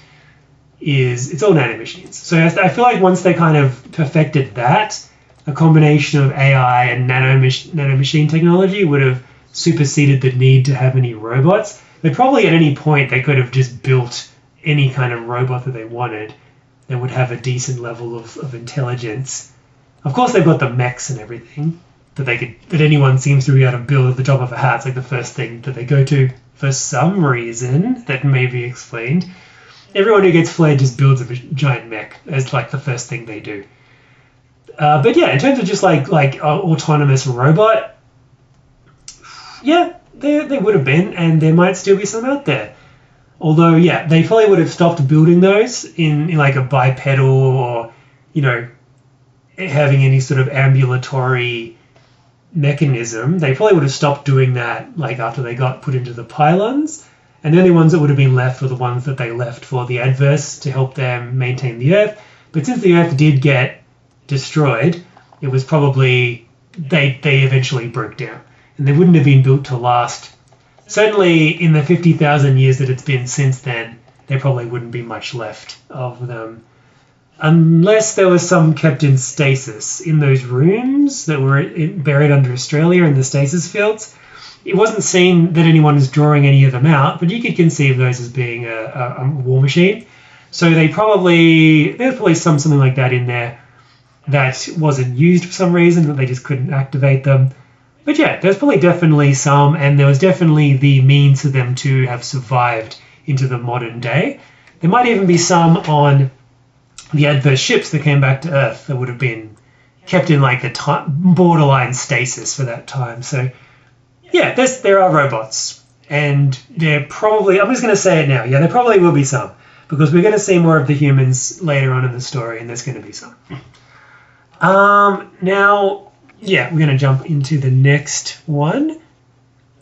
It's all nanomachines. So I feel like once they kind of perfected that, a combination of AI and nanomachine technology would have superseded the need to have any robots. But probably at any point they could have just built any kind of robot that they wanted that would have a decent level of intelligence. Of course, they've got the mechs and everything that anyone seems to be able to build at the top of a hat. It's like the first thing that they go to for some reason that may be explained. Everyone who gets flared just builds a giant mech as like the first thing they do. But yeah, in terms of just like autonomous robot, yeah, there would have been, and there might still be some out there. Although, yeah, they probably would have stopped building those in like a bipedal or, you know, having any sort of ambulatory mechanism. They probably would have stopped doing that like after they got put into the pylons. And the only ones that would have been left were the ones that they left for the adverse to help them maintain the Earth. But since the Earth did get destroyed, it was probably they eventually broke down. And they wouldn't have been built to last. Certainly in the 50,000 years that it's been since then, there probably wouldn't be much left of them. Unless there was some kept in stasis in those rooms that were buried under Australia in the stasis fields. It wasn't seen that anyone was drawing any of them out, but you could conceive those as being a war machine. So there's probably something like that in there that wasn't used for some reason, that they just couldn't activate them. But yeah, there's probably definitely some, and there was definitely the means for them to have survived into the modern day. There might even be some on the adverse ships that came back to Earth that would have been kept in like the borderline stasis for that time. So yeah, there are robots, and they're probably, I'm just going to say it now, yeah, there probably will be some, because we're going to see more of the humans later on in the story, and there's going to be some. Now, yeah, we're going to jump into the next one,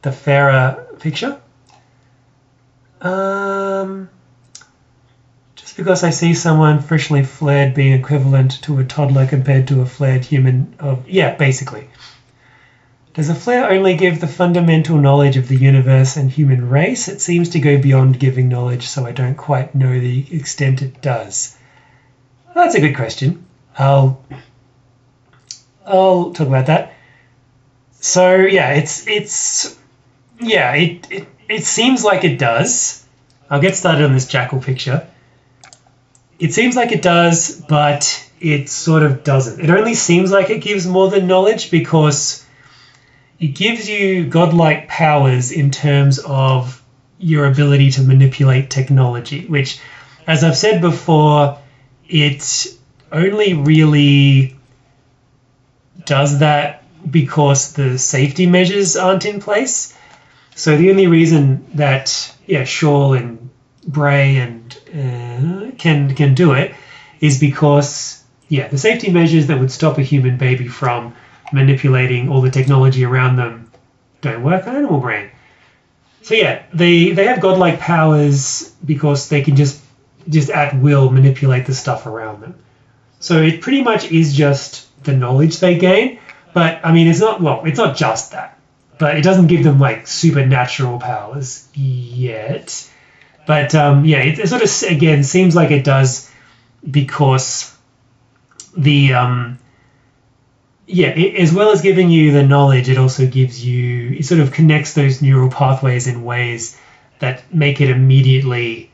the Farah picture. Just because I see someone freshly flared being equivalent to a toddler compared to a flared human yeah, basically. Does a flare only give the fundamental knowledge of the universe and human race? It seems to go beyond giving knowledge, so I don't quite know the extent it does. Well, that's a good question. I'll talk about that. So yeah, it seems like it does. I'll get started on this jackal picture. It seems like it does, but it sort of doesn't. It only seems like it gives more than knowledge because it gives you godlike powers in terms of your ability to manipulate technology, which, as I've said before, it only really does that because the safety measures aren't in place. So the only reason that Shawl and Bray and can do it is because the safety measures that would stop a human baby from manipulating all the technology around them don't work on Animal Brain. So yeah, they have godlike powers because they can just at will manipulate the stuff around them. So it pretty much is just the knowledge they gain, but I mean it's not just that, but it doesn't give them like supernatural powers yet. But it sort of again seems like it does because the as well as giving you the knowledge, it also gives you, it sort of connects those neural pathways in ways that make you immediately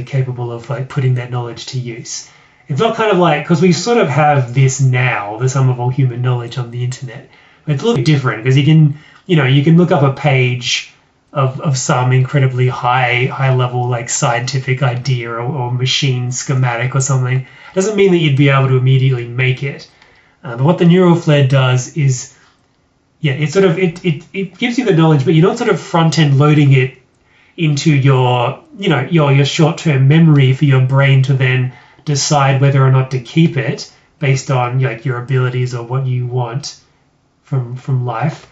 capable of like putting that knowledge to use. It's not kind of like, because we sort of have this now, the sum of all human knowledge on the internet. But it's a little bit different because you can look up a page of some incredibly high level like scientific idea or machine schematic or something. It doesn't mean that you'd be able to immediately make it. But what the neural flare does is, it gives you the knowledge, but you're not sort of front end loading it into your short-term memory for your brain to then decide whether or not to keep it based on like your abilities or what you want from life.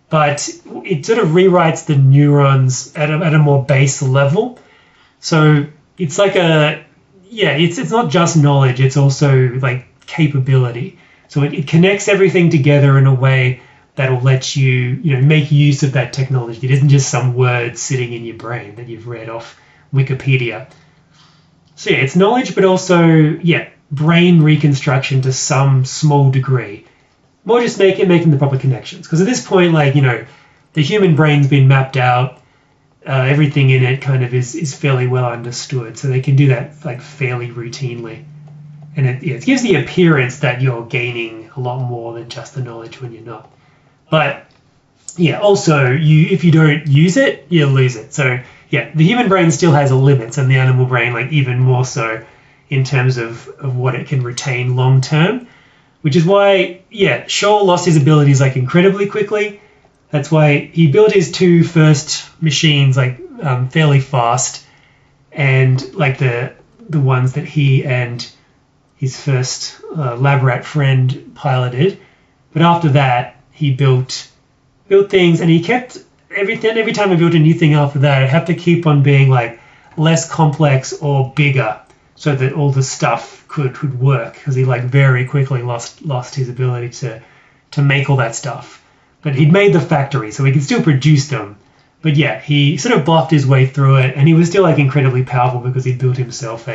But it sort of rewrites the neurons at a more base level. So it's like it's not just knowledge, it's also like capability. So it connects everything together in a way that'll let you, make use of that technology. It isn't just some words sitting in your brain that you've read off Wikipedia. So it's knowledge, but also, brain reconstruction to some small degree. More just making the proper connections. Because at this point, the human brain's been mapped out. Everything in it kind of is fairly well understood. So they can do that like fairly routinely. And it gives the appearance that you're gaining a lot more than just the knowledge when you're not. But also if you don't use it, you lose it. So the human brain still has limits, and the animal brain like even more so in terms of what it can retain long term, which is why, yeah, Shoal lost his abilities like incredibly quickly. That's why he built his 2 first machines like fairly fast, and like the ones that he and his first lab rat friend piloted. But after that, he built things, and he kept everything. Every time he built a new thing after that, it had to keep on being like less complex or bigger, so that all the stuff could work. Because he like very quickly lost his ability to make all that stuff. But he'd made the factory, so he could still produce them. But yeah, he sort of bluffed his way through it, and he was still like incredibly powerful because he built himself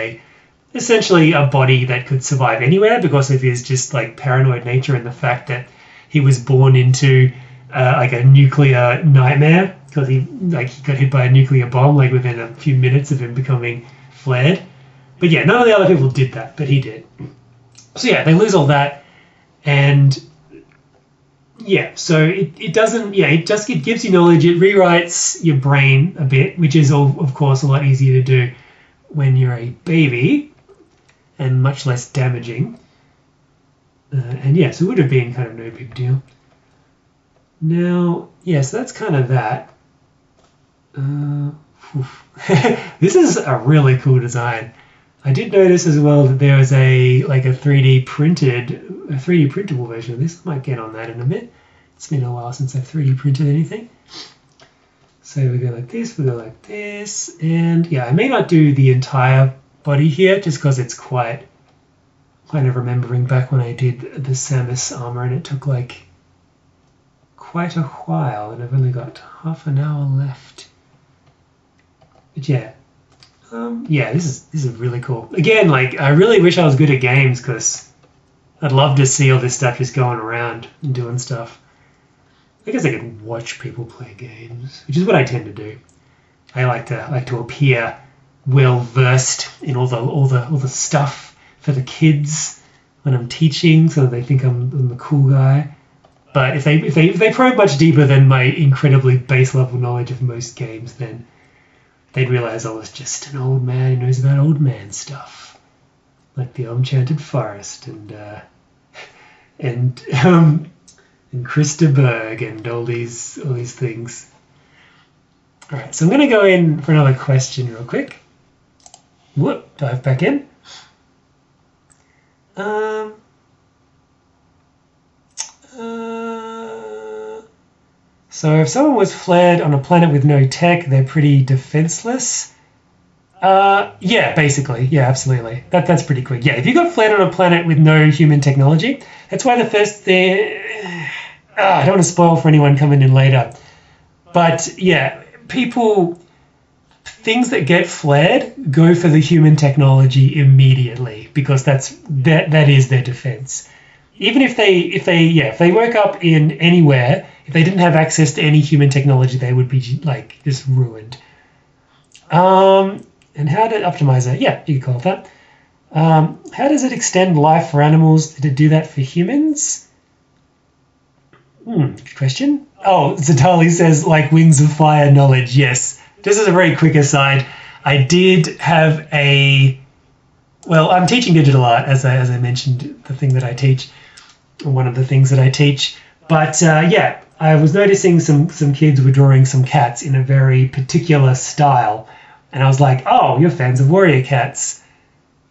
essentially a body that could survive anywhere because of his just like paranoid nature and the fact that he was born into like a nuclear nightmare because he got hit by a nuclear bomb like within a few minutes of him becoming flared. But yeah, none of the other people did that, but he did. So yeah, they lose all that, and yeah, so it doesn't, yeah, it gives you knowledge, it rewrites your brain a bit, which is of course a lot easier to do when you're a baby and much less damaging. And yes, it would have been kind of no big deal. Now, yeah, so that's kind of that. This is a really cool design. I did notice as well that there was a 3D printable version of this. I might get on that in a bit. It's been a while since I've 3D printed anything. So we go like this, we go like this, and yeah, I may not do the entire body here just because it's kind of remembering back when I did the Samus armor and it took like quite a while, and I've only got half an hour left. But yeah. Yeah, this is really cool. Again, like I really wish I was good at games because I'd love to see all this stuff just going around and doing stuff. I guess I could watch people play games, which is what I tend to do. I like to appear well versed in all the stuff for the kids when I'm teaching, so that they think I'm the cool guy. But if they probe much deeper than my incredibly base level knowledge of most games, then they'd realize I was just an old man who knows about old man stuff, like the Elm-Chanted forest and Krista Berg and all these things. All right, so I'm going to go in for another question real quick. Whoop, dive back in. So if someone was flared on a planet with no tech, they're pretty defenseless. Yeah, basically. Yeah, absolutely. That's pretty quick. Yeah, if you got flared on a planet with no human technology, that's why the first thing... I don't want to spoil for anyone coming in later. But yeah, things that get flared go for the human technology immediately because that is their defense. Even if they woke up in anywhere, if they didn't have access to any human technology, they would be like just ruined. And how to optimize it? Yeah, you can call it that. How does it extend life for animals? Did it do that for humans? Good question. Oh, Zatali says like wings of fire knowledge. Yes. Just as a very quick aside, I did have I'm teaching digital art as I mentioned, the thing that I teach, one of the things that I teach. But yeah, I was noticing some kids were drawing some cats in a very particular style. And I was like, oh, you're fans of warrior cats.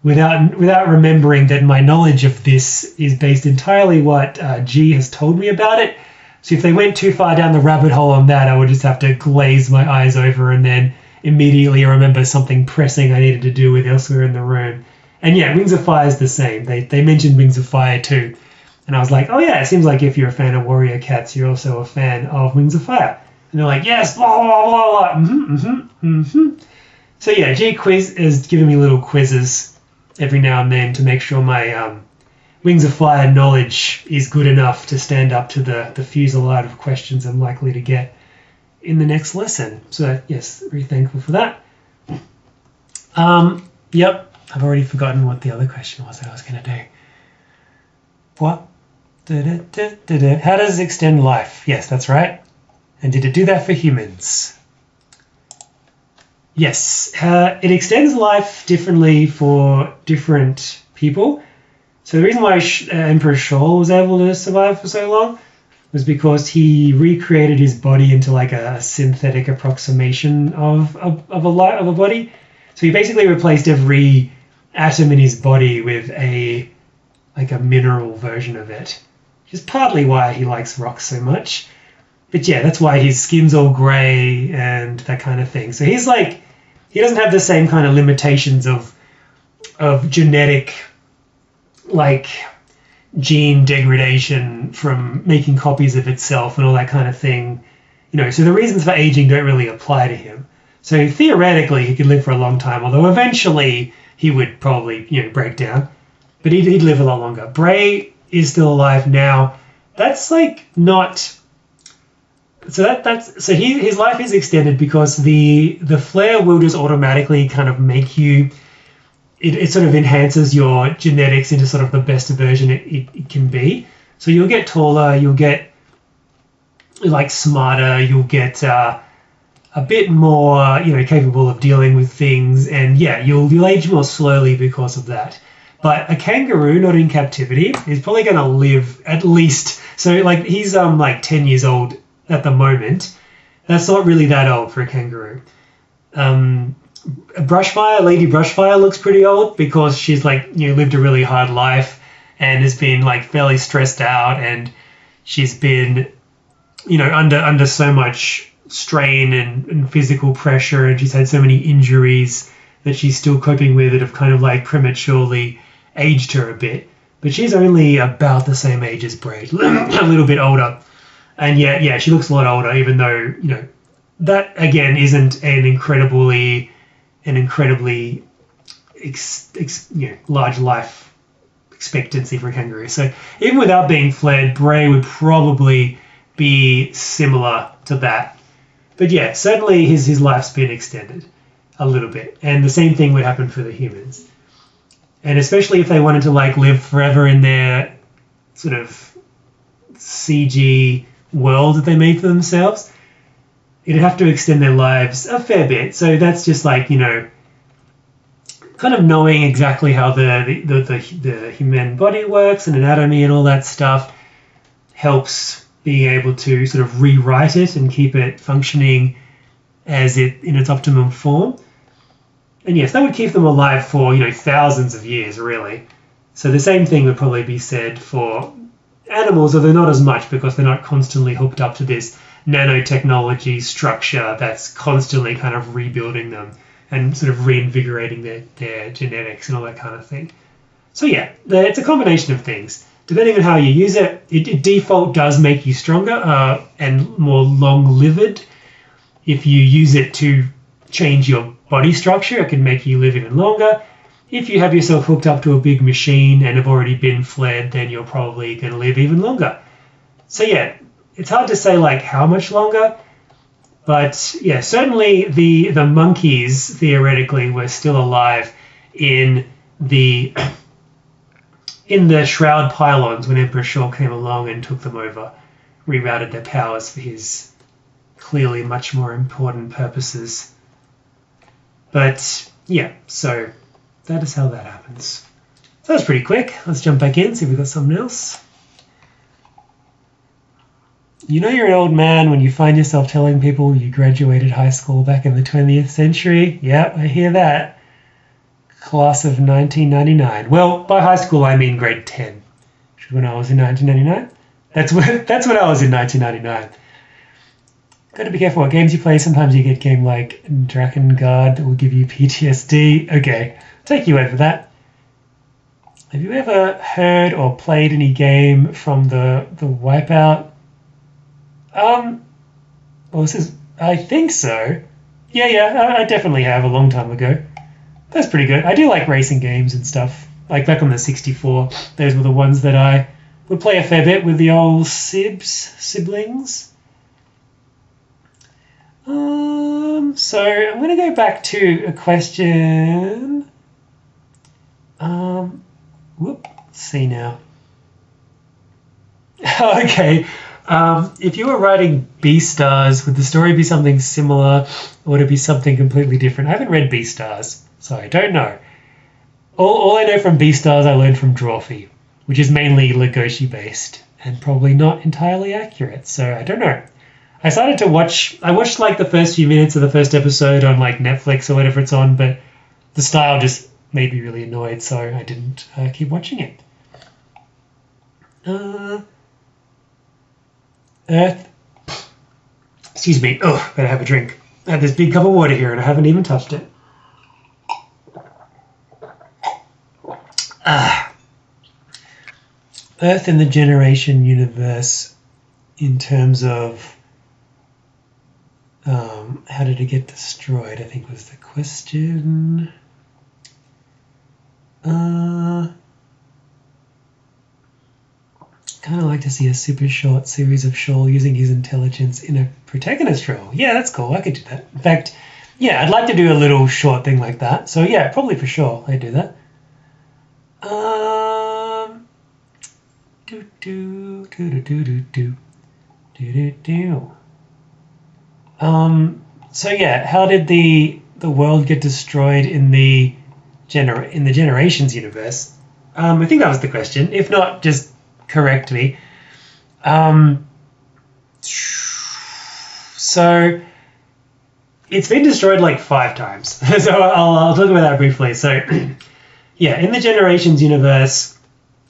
Without remembering that my knowledge of this is based entirely what G has told me about it. So if they went too far down the rabbit hole on that, I would just have to glaze my eyes over and then immediately remember something pressing I needed to do with elsewhere in the room. And yeah, Wings of Fire is the same. They mentioned Wings of Fire too. And I was like, oh yeah, it seems like if you're a fan of warrior cats, you're also a fan of Wings of Fire. And they're like, yes, blah, blah, blah, blah. So yeah, G Quiz is giving me little quizzes every now and then to make sure my Wings of Fire knowledge is good enough to stand up to the fusillade of questions I'm likely to get in the next lesson. So yes, very thankful for that. Yep, I've already forgotten what the other question was that I was going to do. What? How does it extend life? Yes, that's right. And did it do that for humans? Yes, it extends life differently for different people. So the reason why Emperor Shaw was able to survive for so long was because he recreated his body into like a synthetic approximation of a body. So he basically replaced every atom in his body with a mineral version of it, which is partly why he likes rocks so much. But yeah, that's why his skin's all grey and that kind of thing. So he's like, he doesn't have the same kind of limitations of genetic, like, gene degradation from making copies of itself and all that kind of thing. You know, so the reasons for aging don't really apply to him. So theoretically, he could live for a long time, although eventually he would probably, you know, break down. But he'd live a lot longer. Bray is still alive now. That's like not... So his life is extended because the flare will just automatically kind of make you... It sort of enhances your genetics into sort of the best version it can be. So you'll get taller, you'll get like smarter, you'll get a bit more, you know, capable of dealing with things, and yeah, you'll age more slowly because of that. But a kangaroo not in captivity is probably going to live at least, so like he's like 10 years old at the moment. That's not really that old for a kangaroo. Brushfire, Lady Brushfire looks pretty old because she's like, you know, lived a really hard life and has been like fairly stressed out, and she's been, you know, under so much strain and physical pressure, and she's had so many injuries that she's still coping with that have kind of like prematurely aged her a bit. But she's only about the same age as Braid, a little bit older. And yeah, she looks a lot older, even though, you know, that again isn't an incredibly large life expectancy for a kangaroo. So even without being flared, Bray would probably be similar to that. But yeah, certainly his life's been extended a little bit. And the same thing would happen for the humans. And especially if they wanted to like live forever in their sort of CG world that they made for themselves, it'd have to extend their lives a fair bit. So that's just like, you know, kind of knowing exactly how the human body works and anatomy and all that stuff helps being able to sort of rewrite it and keep it functioning as it in its optimum form. And yes, that would keep them alive for, you know, thousands of years, really. So the same thing would probably be said for animals, although not as much because they're not constantly hooked up to this nanotechnology structure that's constantly kind of rebuilding them and sort of reinvigorating their genetics and all that kind of thing. So yeah, it's a combination of things. Depending on how you use it, it default does make you stronger and more long-lived. If you use it to change your body structure, it can make you live even longer. If you have yourself hooked up to a big machine and have already been flared, then you're probably going to live even longer. So yeah, it's hard to say like how much longer, but yeah, certainly the monkeys theoretically were still alive in the shroud pylons when Emperor Shaw came along and took them over, rerouted their powers for his clearly much more important purposes. But yeah, so that is how that happens. So that was pretty quick. Let's jump back in, see if we've got something else. You know you're an old man when you find yourself telling people you graduated high school back in the 20th century. Yep, I hear that. Class of 1999. Well, by high school I mean grade 10, which is when I was in 1999. That's when I was in 1999. Got to be careful what games you play. Sometimes you get a game like Drakengard that will give you PTSD. Okay, take your word for that. Have you ever heard or played any game from the Wipeout? Well, I think so. Yeah, I definitely have a long time ago. That's pretty good. I do like racing games and stuff. Like back on the 64, those were the ones that I would play a fair bit with the old siblings. So I'm going to go back to a question. Let's see now. Okay, If you were writing Beastars, would the story be something similar or would it be something completely different? I haven't read Beastars, so I don't know. All I know from Beastars I learned from Drawfee, which is mainly Legoshi based and probably not entirely accurate, so I don't know. I watched like the first few minutes of the first episode on like Netflix or whatever it's on, but the style just made me really annoyed, so I didn't keep watching it. Earth. Excuse me. Oh, better have a drink. I have this big cup of water here and I haven't even touched it. Earth in the generation universe in terms of how did it get destroyed, I think was the question. Kind of like to see a super short series of Shawl using his intelligence in a protagonist role. Yeah, that's cool. I could do that. In fact, yeah, I'd like to do a little short thing like that. So yeah, probably for sure I'd do that. So yeah, how did the world get destroyed in the Generations universe? I think that was the question. If not, just correct me. So it's been destroyed like 5 times. So I'll talk about that briefly. So yeah, in the Generations universe,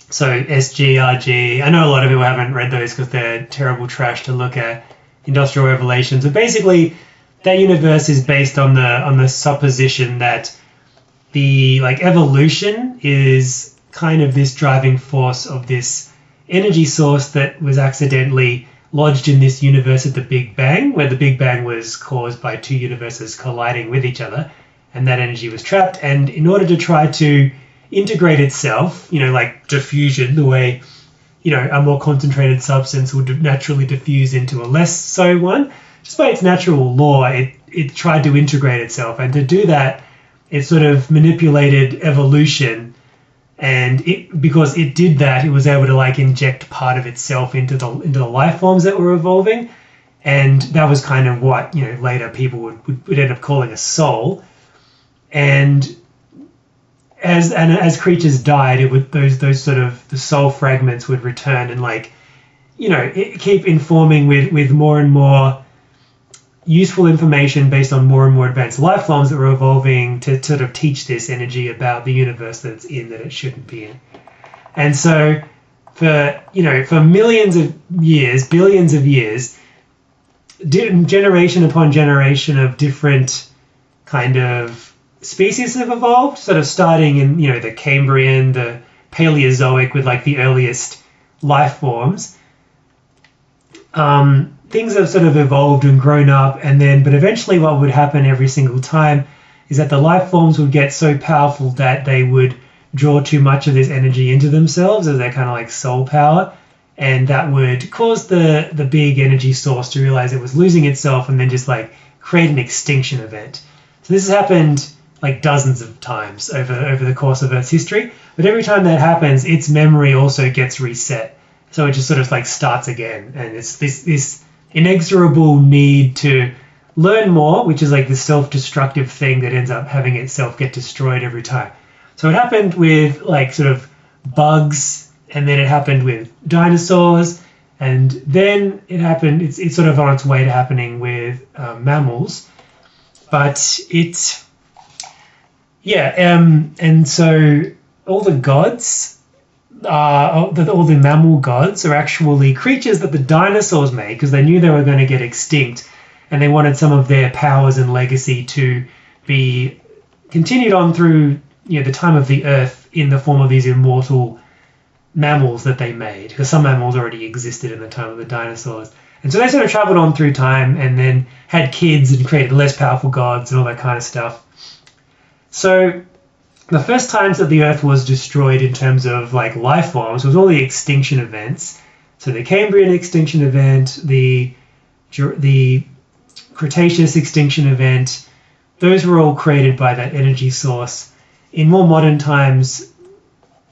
so SG, RG, I know a lot of people haven't read those because they're terrible trash to look at, Industrial Revelations, but basically that universe is based on the supposition that the like evolution is kind of this driving force of this energy source that was accidentally lodged in this universe at the Big Bang, where the Big Bang was caused by 2 universes colliding with each other, and that energy was trapped. And in order to try to integrate itself, like diffusion, the way, a more concentrated substance would naturally diffuse into a less so one, just by its natural law, it tried to integrate itself. And to do that, it sort of manipulated evolution. And because it did that, it was able to like inject part of itself into the life forms that were evolving, and that was kind of what later people would end up calling a soul. And as creatures died, it would those sort of the soul fragments would return and keep informing with more and more useful information based on more and more advanced life forms that were evolving to sort of teach this energy about the universe that it's in that it shouldn't be in. And so for millions of years, billions of years, generation upon generation of different kind of species have evolved, sort of starting in the Cambrian, the Paleozoic with like the earliest life forms. Things have sort of evolved and grown up, but eventually what would happen every single time is that the life forms would get so powerful that they would draw too much of this energy into themselves as their kind of like soul power, and that would cause the big energy source to realize it was losing itself and then just like create an extinction event. So this has happened like dozens of times over the course of Earth's history, but every time that happens, its memory also gets reset. So it just sort of like starts again, and it's this inexorable need to learn more, which is like the self-destructive thing that ends up having itself get destroyed every time. So it happened with like sort of bugs, and then it happened with dinosaurs, and then it's sort of on its way to happening with mammals. But and so all the gods, all the mammal gods are actually creatures that the dinosaurs made because they knew they were going to get extinct, and they wanted some of their powers and legacy to be continued on through the time of the Earth in the form of these immortal mammals that they made, because some mammals already existed in the time of the dinosaurs. And so they sort of traveled on through time and then had kids and created less powerful gods and all that kind of stuff. So the first times that the Earth was destroyed in terms of like life forms was all the extinction events. So the Cambrian extinction event, the Cretaceous extinction event, those were all created by that energy source. In more modern times,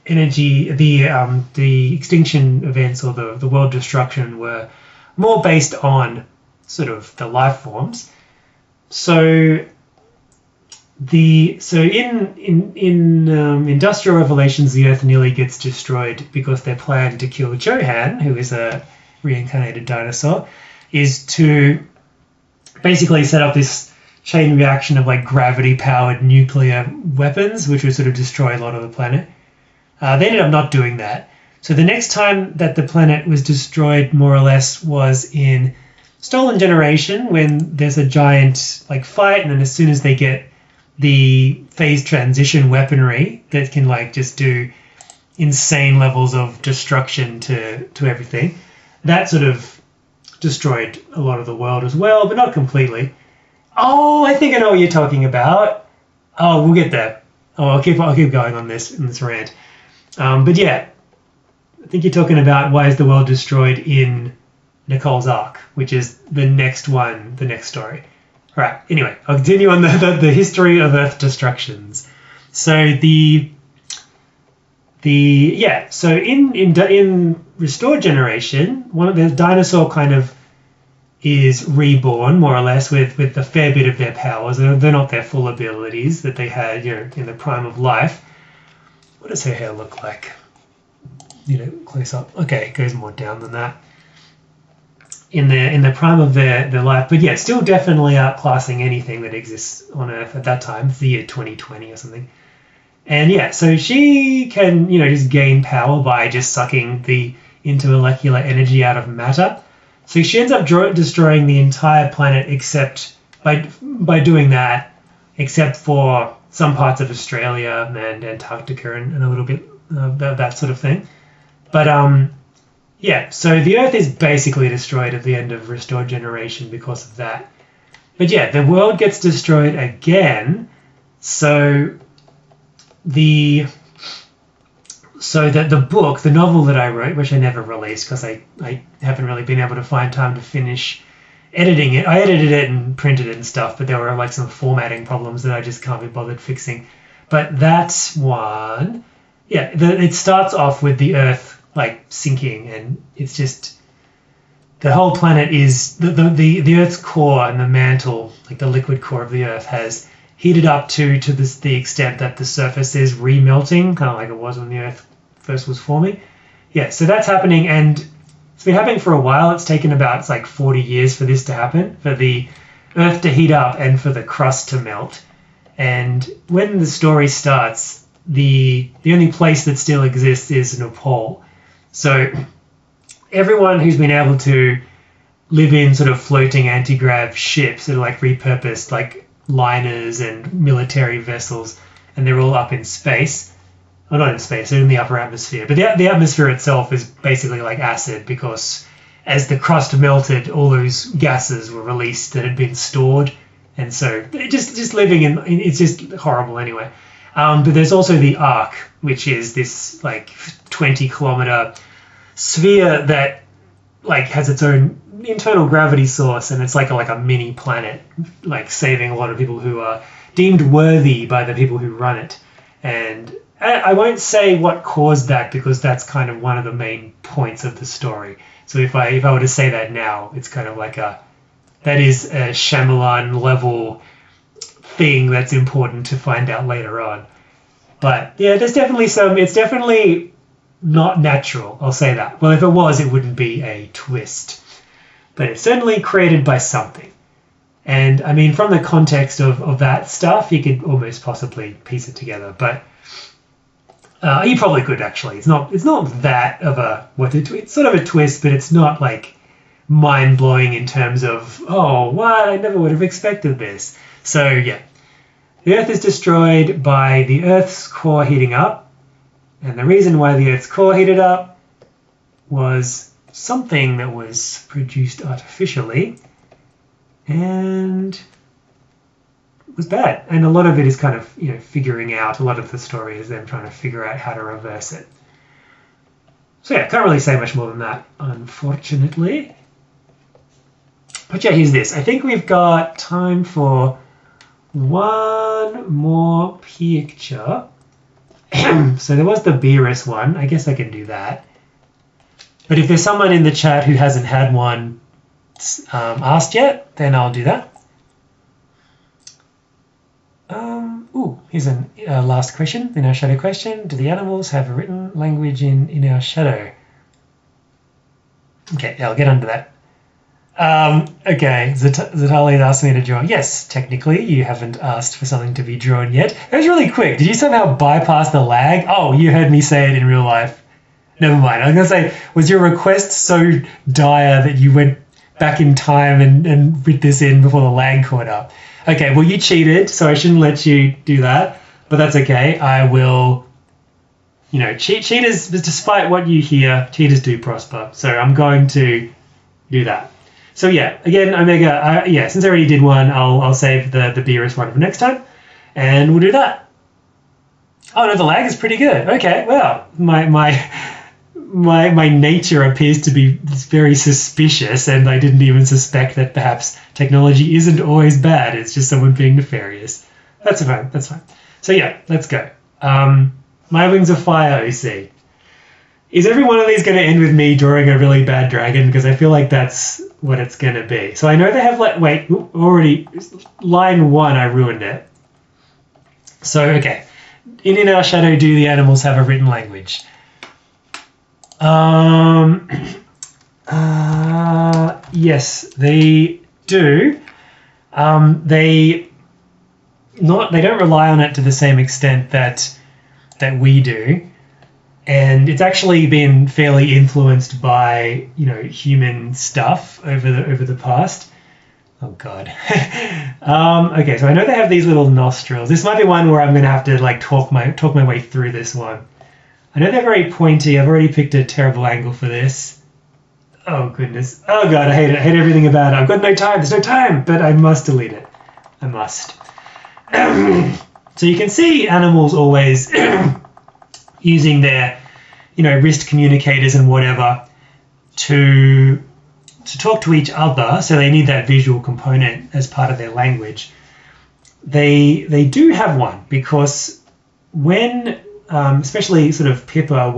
the extinction events or the world destruction were more based on sort of the life forms. So in Industrial Revelations, the Earth nearly gets destroyed because their plan to kill Johan, who is a reincarnated dinosaur, is to basically set up this chain reaction of like gravity-powered nuclear weapons, which would sort of destroy a lot of the planet. They ended up not doing that. So the next time that the planet was destroyed, more or less, was in Stolen Generation, when there's a giant like fight, and then as soon as they get the phase transition weaponry that can like just do insane levels of destruction to everything, that sort of destroyed a lot of the world as well, but not completely. Oh, I think I know what you're talking about. Oh, we'll get there. Oh, I'll keep going on this rant. But yeah, I think you're talking about why is the world destroyed in Nicole's arc, which is the next one, the next story. All right. Anyway, I'll continue on the history of Earth destructions. So so in Restored Generation, one of the dinosaur kind of is reborn more or less with a fair bit of their powers. They're not their full abilities that they had, in the prime of life. What does her hair look like? Close up. Okay, it goes more down than that. In the prime of their life, but yeah, still definitely outclassing anything that exists on Earth at that time. It's the year 2020 or something. And yeah, so she can, just gain power by just sucking the intermolecular energy out of matter. So she ends up destroying the entire planet except by doing that, except for some parts of Australia and Antarctica and a little bit of that sort of thing. But yeah, so the Earth is basically destroyed at the end of Restored Generation because of that. But yeah, the world gets destroyed again. So the book, the novel that I wrote, which I never released because I haven't really been able to find time to finish editing it. I edited it and printed it and stuff, but there were like some formatting problems that I just can't be bothered fixing. But that one, yeah, it starts off with the Earth like sinking, and it's just the whole planet is the Earth's core and the mantle, like the liquid core of the Earth, has heated up to the extent that the surface is remelting, kind of like it was when the Earth first was forming. Yeah, so that's happening, and it's been happening for a while. It's taken about 40 years for this to happen, for the Earth to heat up and for the crust to melt. And when the story starts, the only place that still exists is Nepal. So everyone who's been able to live in sort of floating anti-grav ships that are like repurposed, like liners and military vessels, and they're all up in space. Well, not in space, they're in the upper atmosphere. But the atmosphere itself is basically like acid, because as the crust melted, all those gases were released that had been stored. And so just living in, it's just horrible anyway. But there's also the arc, which is this like 20-kilometer sphere that like has its own internal gravity source, and it's like a mini planet, like saving a lot of people who are deemed worthy by the people who run it. And I won't say what caused that, because that's kind of one of the main points of the story. So if I were to say that now, it's kind of like that is a Shyamalan level thing that's important to find out later on. But yeah, there's definitely it's definitely not natural, I'll say that. Well, if it was, it wouldn't be a twist. But it's certainly created by something. And I mean, from the context of that stuff, you could almost possibly piece it together. But you probably could, actually. It's not that of it's sort of a twist, but it's not like mind-blowing in terms of, oh, what? I never would have expected this. So yeah, the Earth is destroyed by the Earth's core heating up. And the reason why the Earth's core heated up was something that was produced artificially and was bad. And a lot of it is kind of, figuring out, a lot of the story is them trying to figure out how to reverse it. So yeah, can't really say much more than that, unfortunately. But yeah, here's this. I think we've got time for one more picture. So there was the Beerus one. I guess I can do that. But if there's someone in the chat who hasn't had one asked yet, then I'll do that. Here's a last question, in our shadow question. Do the animals have a written language in our shadow? Okay, yeah, I'll get onto that. Okay, Zatali asked me to draw. Yes, technically, you haven't asked for something to be drawn yet. It was really quick. Did you somehow bypass the lag? Oh, you heard me say it in real life. Never mind. I was going to say, was your request so dire that you went back in time and writ this in before the lag caught up? Okay, well, you cheated, so I shouldn't let you do that, but that's okay. I will, cheaters, despite what you hear, cheaters do prosper, so I'm going to do that. So yeah, again, Omega, since I already did one, I'll save the Beerus one for next time, and we'll do that. Oh no, the lag is pretty good. Okay, well, my nature appears to be very suspicious, and I didn't even suspect that perhaps technology isn't always bad. It's just someone being nefarious. That's fine. That's fine. So yeah, let's go. My Wings of Fire, OC. Is every one of these going to end with me drawing a really bad dragon? Because I feel like that's what it's going to be. So I know they have already line 1. I ruined it. So okay, in our shadow, do the animals have a written language? Yes, they do. They don't rely on it to the same extent that we do, and it's actually been fairly influenced by human stuff over the past. Oh God. Okay, so I know they have these little nostrils. This might be one where I'm going to have to talk my way through this one. I know they're very pointy. I've already picked a terrible angle for this. Oh, goodness. Oh, God, I hate it. I hate everything about it. I've got no time. There's no time, but I must delete it. I must. So you can see animals always using their, wrist communicators and whatever to talk to each other. So they need that visual component as part of their language. They do have one because when... especially sort of Pippa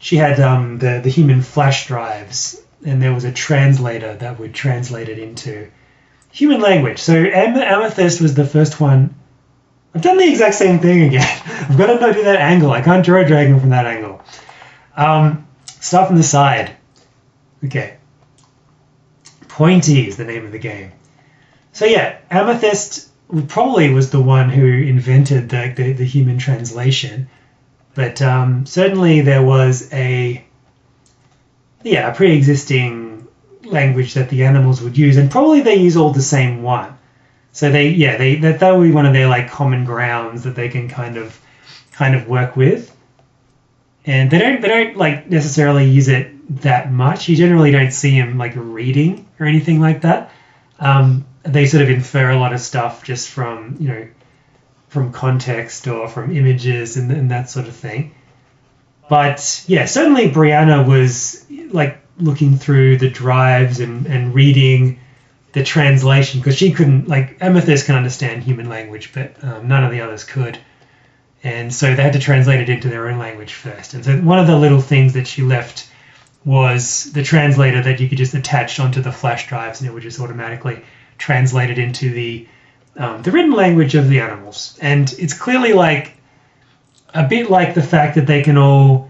she had the human flash drives, and there was a translator that would translate it into human language. So Amethyst was the first one. I've done the exact same thing again. I've got to do that angle. I can't draw a dragon from that angle. Start from the side. Okay. Pointy is the name of the game. So yeah, Amethyst probably was the one who invented the human translation, but certainly there was a pre-existing language that the animals would use, and probably they use all the same one. So that would be one of their common grounds that they can kind of work with, and they don't necessarily use it that much. You generally don't see them reading or anything like that. They sort of infer a lot of stuff just from from context or from images and that sort of thing. But yeah, certainly Brianna was looking through the drives and reading the translation, because she couldn't, Amethyst can understand human language, but none of the others could. And so they had to translate it into their own language first. And so one of the little things that she left was the translator that you could just attach onto the flash drives, and it would just automatically translate it into the written language of the animals. And it's clearly a bit like the fact that they can all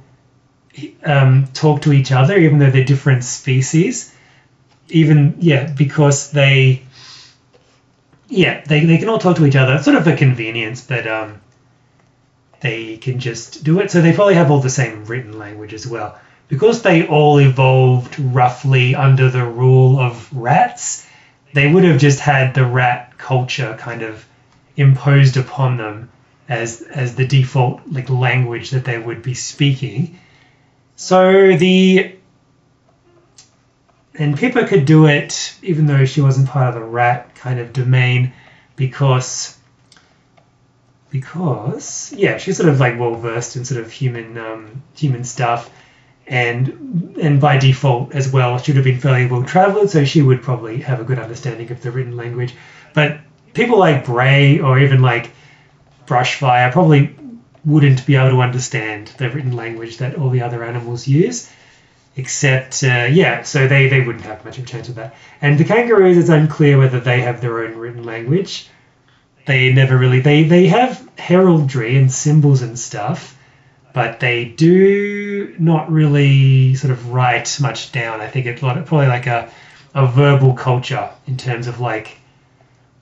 talk to each other, even though they're different species. Because they can all talk to each other. It's sort of a convenience, but they can just do it. So they probably have all the same written language as well. Because they all evolved roughly under the rule of rats, they would have just had the rat culture kind of imposed upon them as the default language that they would be speaking. So and Pippa could do it even though she wasn't part of the rat kind of domain, because she's sort of well versed in sort of human stuff. And by default as well, she would have been fairly well travelled, so she would probably have a good understanding of the written language. But people like Bray or even Brushfire probably wouldn't be able to understand the written language that all the other animals use. Except, yeah, so they wouldn't have much of a chance of that. And the kangaroos, it's unclear whether they have their own written language. They never really, they have heraldry and symbols and stuff, but they do not really sort of write much down. I think it's probably like a verbal culture in terms of like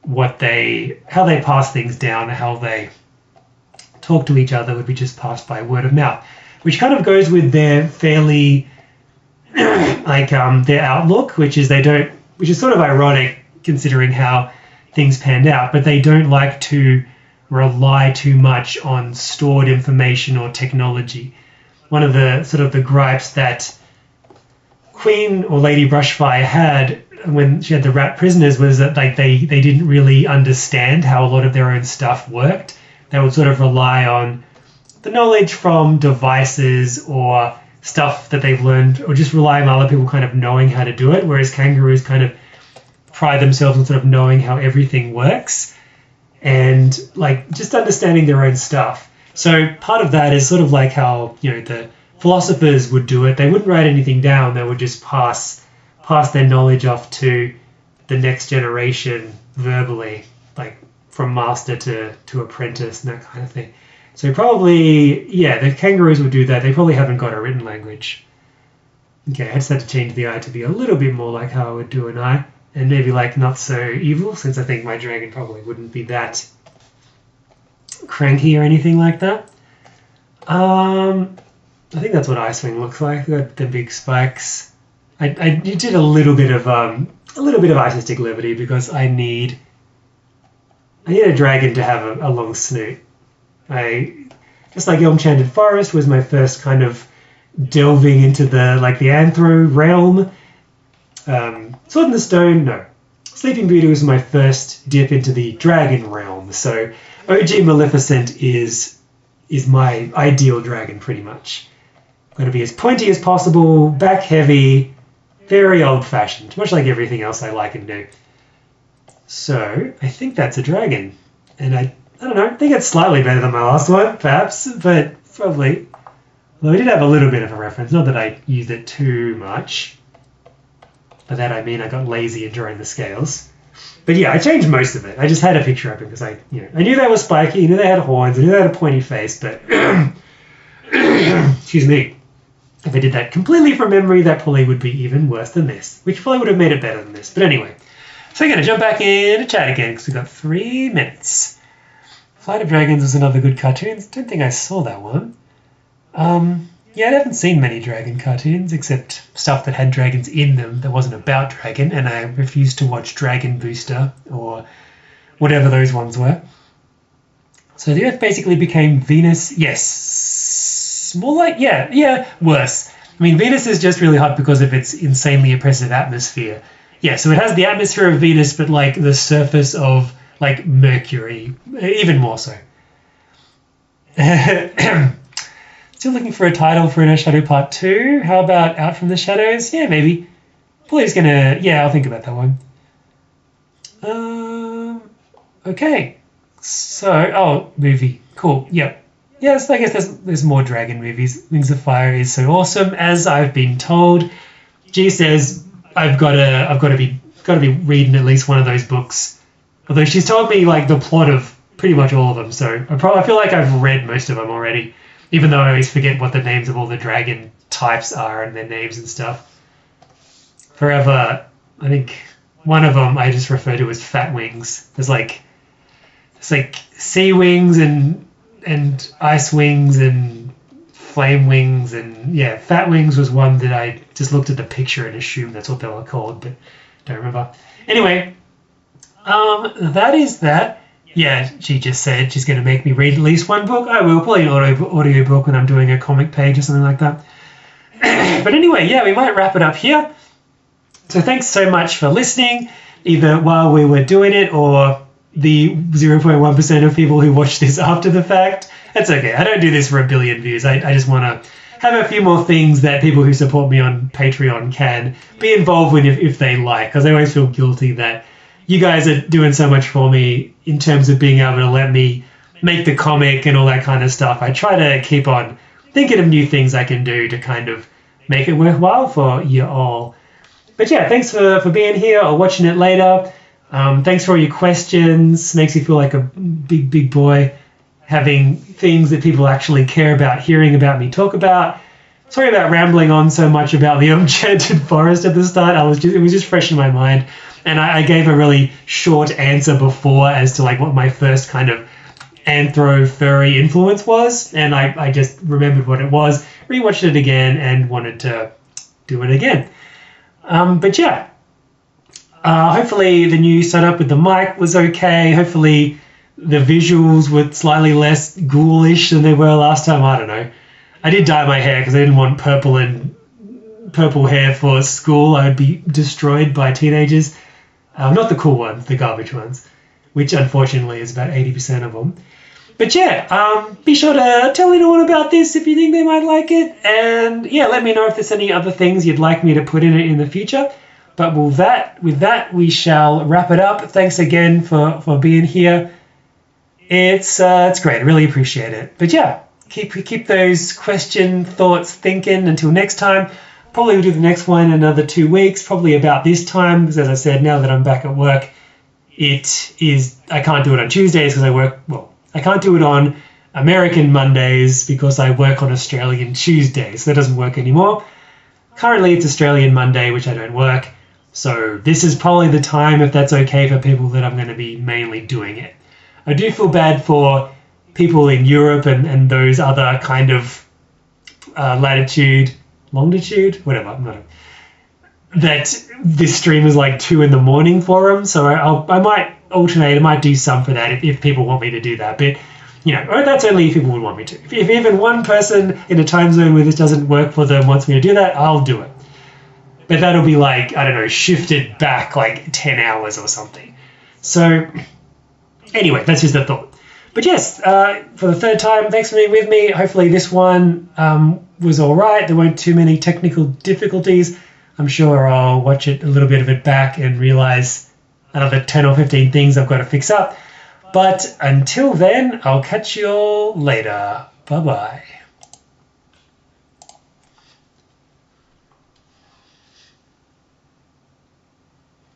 how they pass things down, how they talk to each other would be just passed by word of mouth, which kind of goes with their fairly like their outlook, which is sort of ironic considering how things panned out, but they don't like to rely too much on stored information or technology. One of the sort of the gripes that Queen or Lady Brushfire had when she had the rat prisoners was that like they didn't really understand how a lot of their own stuff worked. They would sort of rely on the knowledge from devices or stuff that they've learned, or just rely on other people kind of knowing how to do it, whereas kangaroos kind of pride themselves on sort of knowing how everything works and like just understanding their own stuff. So part of that is sort of like how, you know, the philosophers would do it. They wouldn't write anything down. They would just pass their knowledge off to the next generation verbally, like from master to apprentice and that kind of thing. So probably, yeah, the kangaroos would do that. They probably haven't got a written language. Okay, I just had to change the I to be a little bit more like how I would do an I, and maybe like not so evil, since I think my dragon probably wouldn't be that cranky or anything like that. I think that's what Icewing looks like. Got the big spikes. I did a little bit of artistic levity because I need a dragon to have a long snoot. Just like Elm-Chanted Forest was my first kind of delving into the anthro realm. Sword in the Stone, no. Sleeping Beauty was my first dip into the dragon realm. So OG Maleficent is my ideal dragon pretty much. Got to be as pointy as possible, back heavy, very old-fashioned, much like everything else I like and do. So I think that's a dragon, and I don't know, I think it's slightly better than my last one, perhaps, but probably. Although I did have a little bit of a reference, not that I used it too much. By that I mean I got lazy in drawing the scales. But yeah, I changed most of it. I just had a picture up because I knew they were spiky, I knew they had horns, I knew they had a pointy face, but excuse me. If I did that completely from memory, that probably would be even worse than this, which probably would have made it better than this. But anyway, so I'm going to jump back into chat again because we've got 3 minutes. Flight of Dragons was another good cartoon. Don't think I saw that one. Yeah, I haven't seen many dragon cartoons except stuff that had dragons in them that wasn't about dragon, and I refused to watch Dragon Booster or whatever those ones were. So the Earth basically became Venus. Yes. More like, yeah, worse. I mean, Venus is just really hot because of its insanely oppressive atmosphere. Yeah, so it has the atmosphere of Venus, but like the surface of like Mercury, even more so. Still looking for a title for Inner Shadow Part 2. How about Out from the Shadows? Yeah, maybe. Probably gonna, yeah, I'll think about that one. Okay. So, movie. Cool. Yep. Yes, I guess there's more dragon movies. Wings of Fire is so awesome, as I've been told. G says I've got to be reading at least one of those books. Although she's told me like the plot of pretty much all of them, so I feel like I've read most of them already. Even though I always forget what the names of all the dragon types are and their names and stuff. Forever, I think one of them I just refer to as Fat Wings. There's like sea wings and ice wings and flame wings, and yeah, Fat Wings was one that I just looked at the picture and assumed that's what they were called, but don't remember. Anyway, that is that. Yeah, she just said she's going to make me read at least one book. I will, probably an audio book when I'm doing a comic page or something like that. But anyway, yeah, we might wrap it up here. So thanks so much for listening, either while we were doing it or the 0.1% of people who watch this after the fact. That's okay. I don't do this for a billion views. I just want to have a few more things that people who support me on Patreon can be involved with if they like, because I always feel guilty that you guys are doing so much for me in terms of being able to let me make the comic and all that kind of stuff. I try to keep on thinking of new things I can do to kind of make it worthwhile for you all. But yeah, thanks for being here or watching it later. Thanks for all your questions. Makes me feel like a big boy having things that people actually care about hearing about me talk about. Sorry about rambling on so much about the Elm-Chanted forest at the start. It was just fresh in my mind. And I gave a really short answer before as to like what my first kind of anthro furry influence was. And I just remembered what it was, rewatched it again and wanted to do it again. But yeah, hopefully the new setup with the mic was okay. Hopefully the visuals were slightly less ghoulish than they were last time. I don't know. I did dye my hair because I didn't want purple hair for school. I would be destroyed by teenagers. Not the cool ones, the garbage ones, which unfortunately is about 80% of them. But yeah, be sure to tell anyone about this if you think they might like it. And yeah, let me know if there's any other things you'd like me to put in it in the future. But with that, we shall wrap it up. Thanks again for being here. It's great. I really appreciate it. But yeah, keep those question thoughts thinking until next time. Probably we'll do the next one in another 2 weeks, probably about this time, because as I said, now that I'm back at work, I can't do it on Tuesdays because I can't do it on American Mondays because I work on Australian Tuesdays. So that doesn't work anymore. Currently, it's Australian Monday, which I don't work. So this is probably the time, if that's okay for people, that I'm going to be mainly doing it. I do feel bad for people in Europe and those other kind of latitude, longitude, whatever. That this stream is like 2 a.m. for them. So I might alternate. I might do some for that if people want me to do that. But, that's only if people would want me to. If even one person in a time zone where this doesn't work for them wants me to do that, I'll do it. But that'll be like, I don't know, shifted back like 10 hours or something. So anyway, that's just a thought. But yes, for the third time, thanks for being with me. Hopefully this one was all right. There weren't too many technical difficulties. I'm sure I'll watch it a little bit of it back and realize another 10 or 15 things I've got to fix up. But until then, I'll catch you all later. Bye-bye.